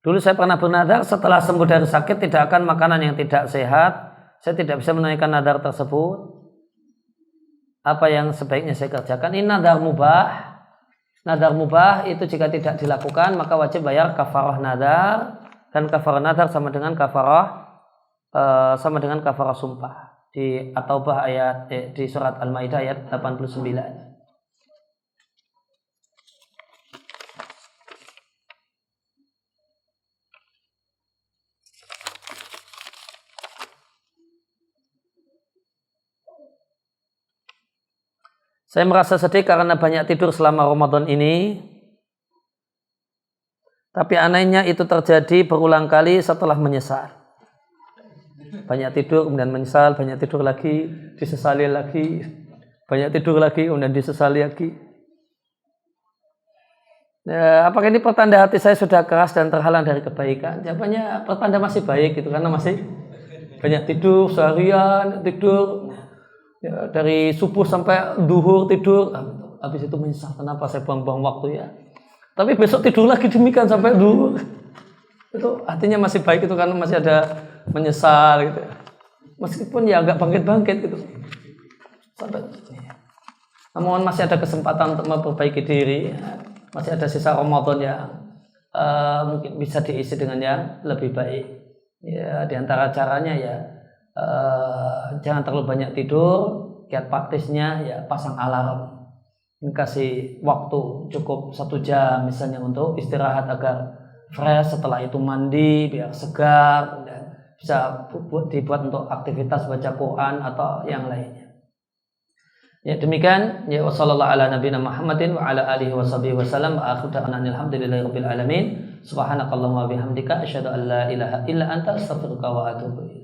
Dulu saya pernah bernadar setelah sembuh dari sakit tidak akan makanan yang tidak sehat. Saya tidak bisa menunaikan nadar tersebut. Apa yang sebaiknya saya kerjakan? Ini nadar mubah. Nadar mubah itu jika tidak dilakukan maka wajib bayar kafarah nadar, dan kafarah nadar sama dengan kafarah sumpah di At-Taubah ayat di surat Al-Maidah ayat 89. Saya merasa sedih karena banyak tidur selama Ramadan ini. Tapi anehnya itu terjadi berulang kali setelah menyesal. Banyak tidur kemudian menyesal, banyak tidur lagi, disesali lagi. Banyak tidur lagi kemudian disesali lagi. Apakah ini pertanda hati saya sudah keras dan terhalang dari kebaikan? Jawabannya pertanda masih baik gitu, karena masih banyak tidur seharian, tidur. Dari subuh sampai duhur tidur, habis itu menyesal kenapa saya buang-buang waktu ya. Tapi besok tidur lagi demikian sampai duhur. Itu artinya masih baik itu, karena masih ada menyesal gitu. Meskipun ya agak bangkit-bangkit gitu. Sampai namun masih ada kesempatan untuk memperbaiki diri. Masih ada sisa Ramadan yang mungkin bisa diisi dengan yang lebih baik. Ya, di antara caranya ya jangan terlalu banyak tidur. Kiat praktisnya ya pasang alarm, kasih waktu cukup 1 jam misalnya untuk istirahat agar fresh, setelah itu mandi biar segar dan bisa dibuat untuk aktivitas baca Quran atau yang lainnya. Ya demikian, ya wassallallahu ala nabiyina Muhammadin wa ala alihi wasallam wa akhiru da'wana alhamdulillahi rabbil alamin. Subhanakallahumma wa bihamdika asyhadu an la ilaha illa anta astaghfiruka wa atubu ilaik.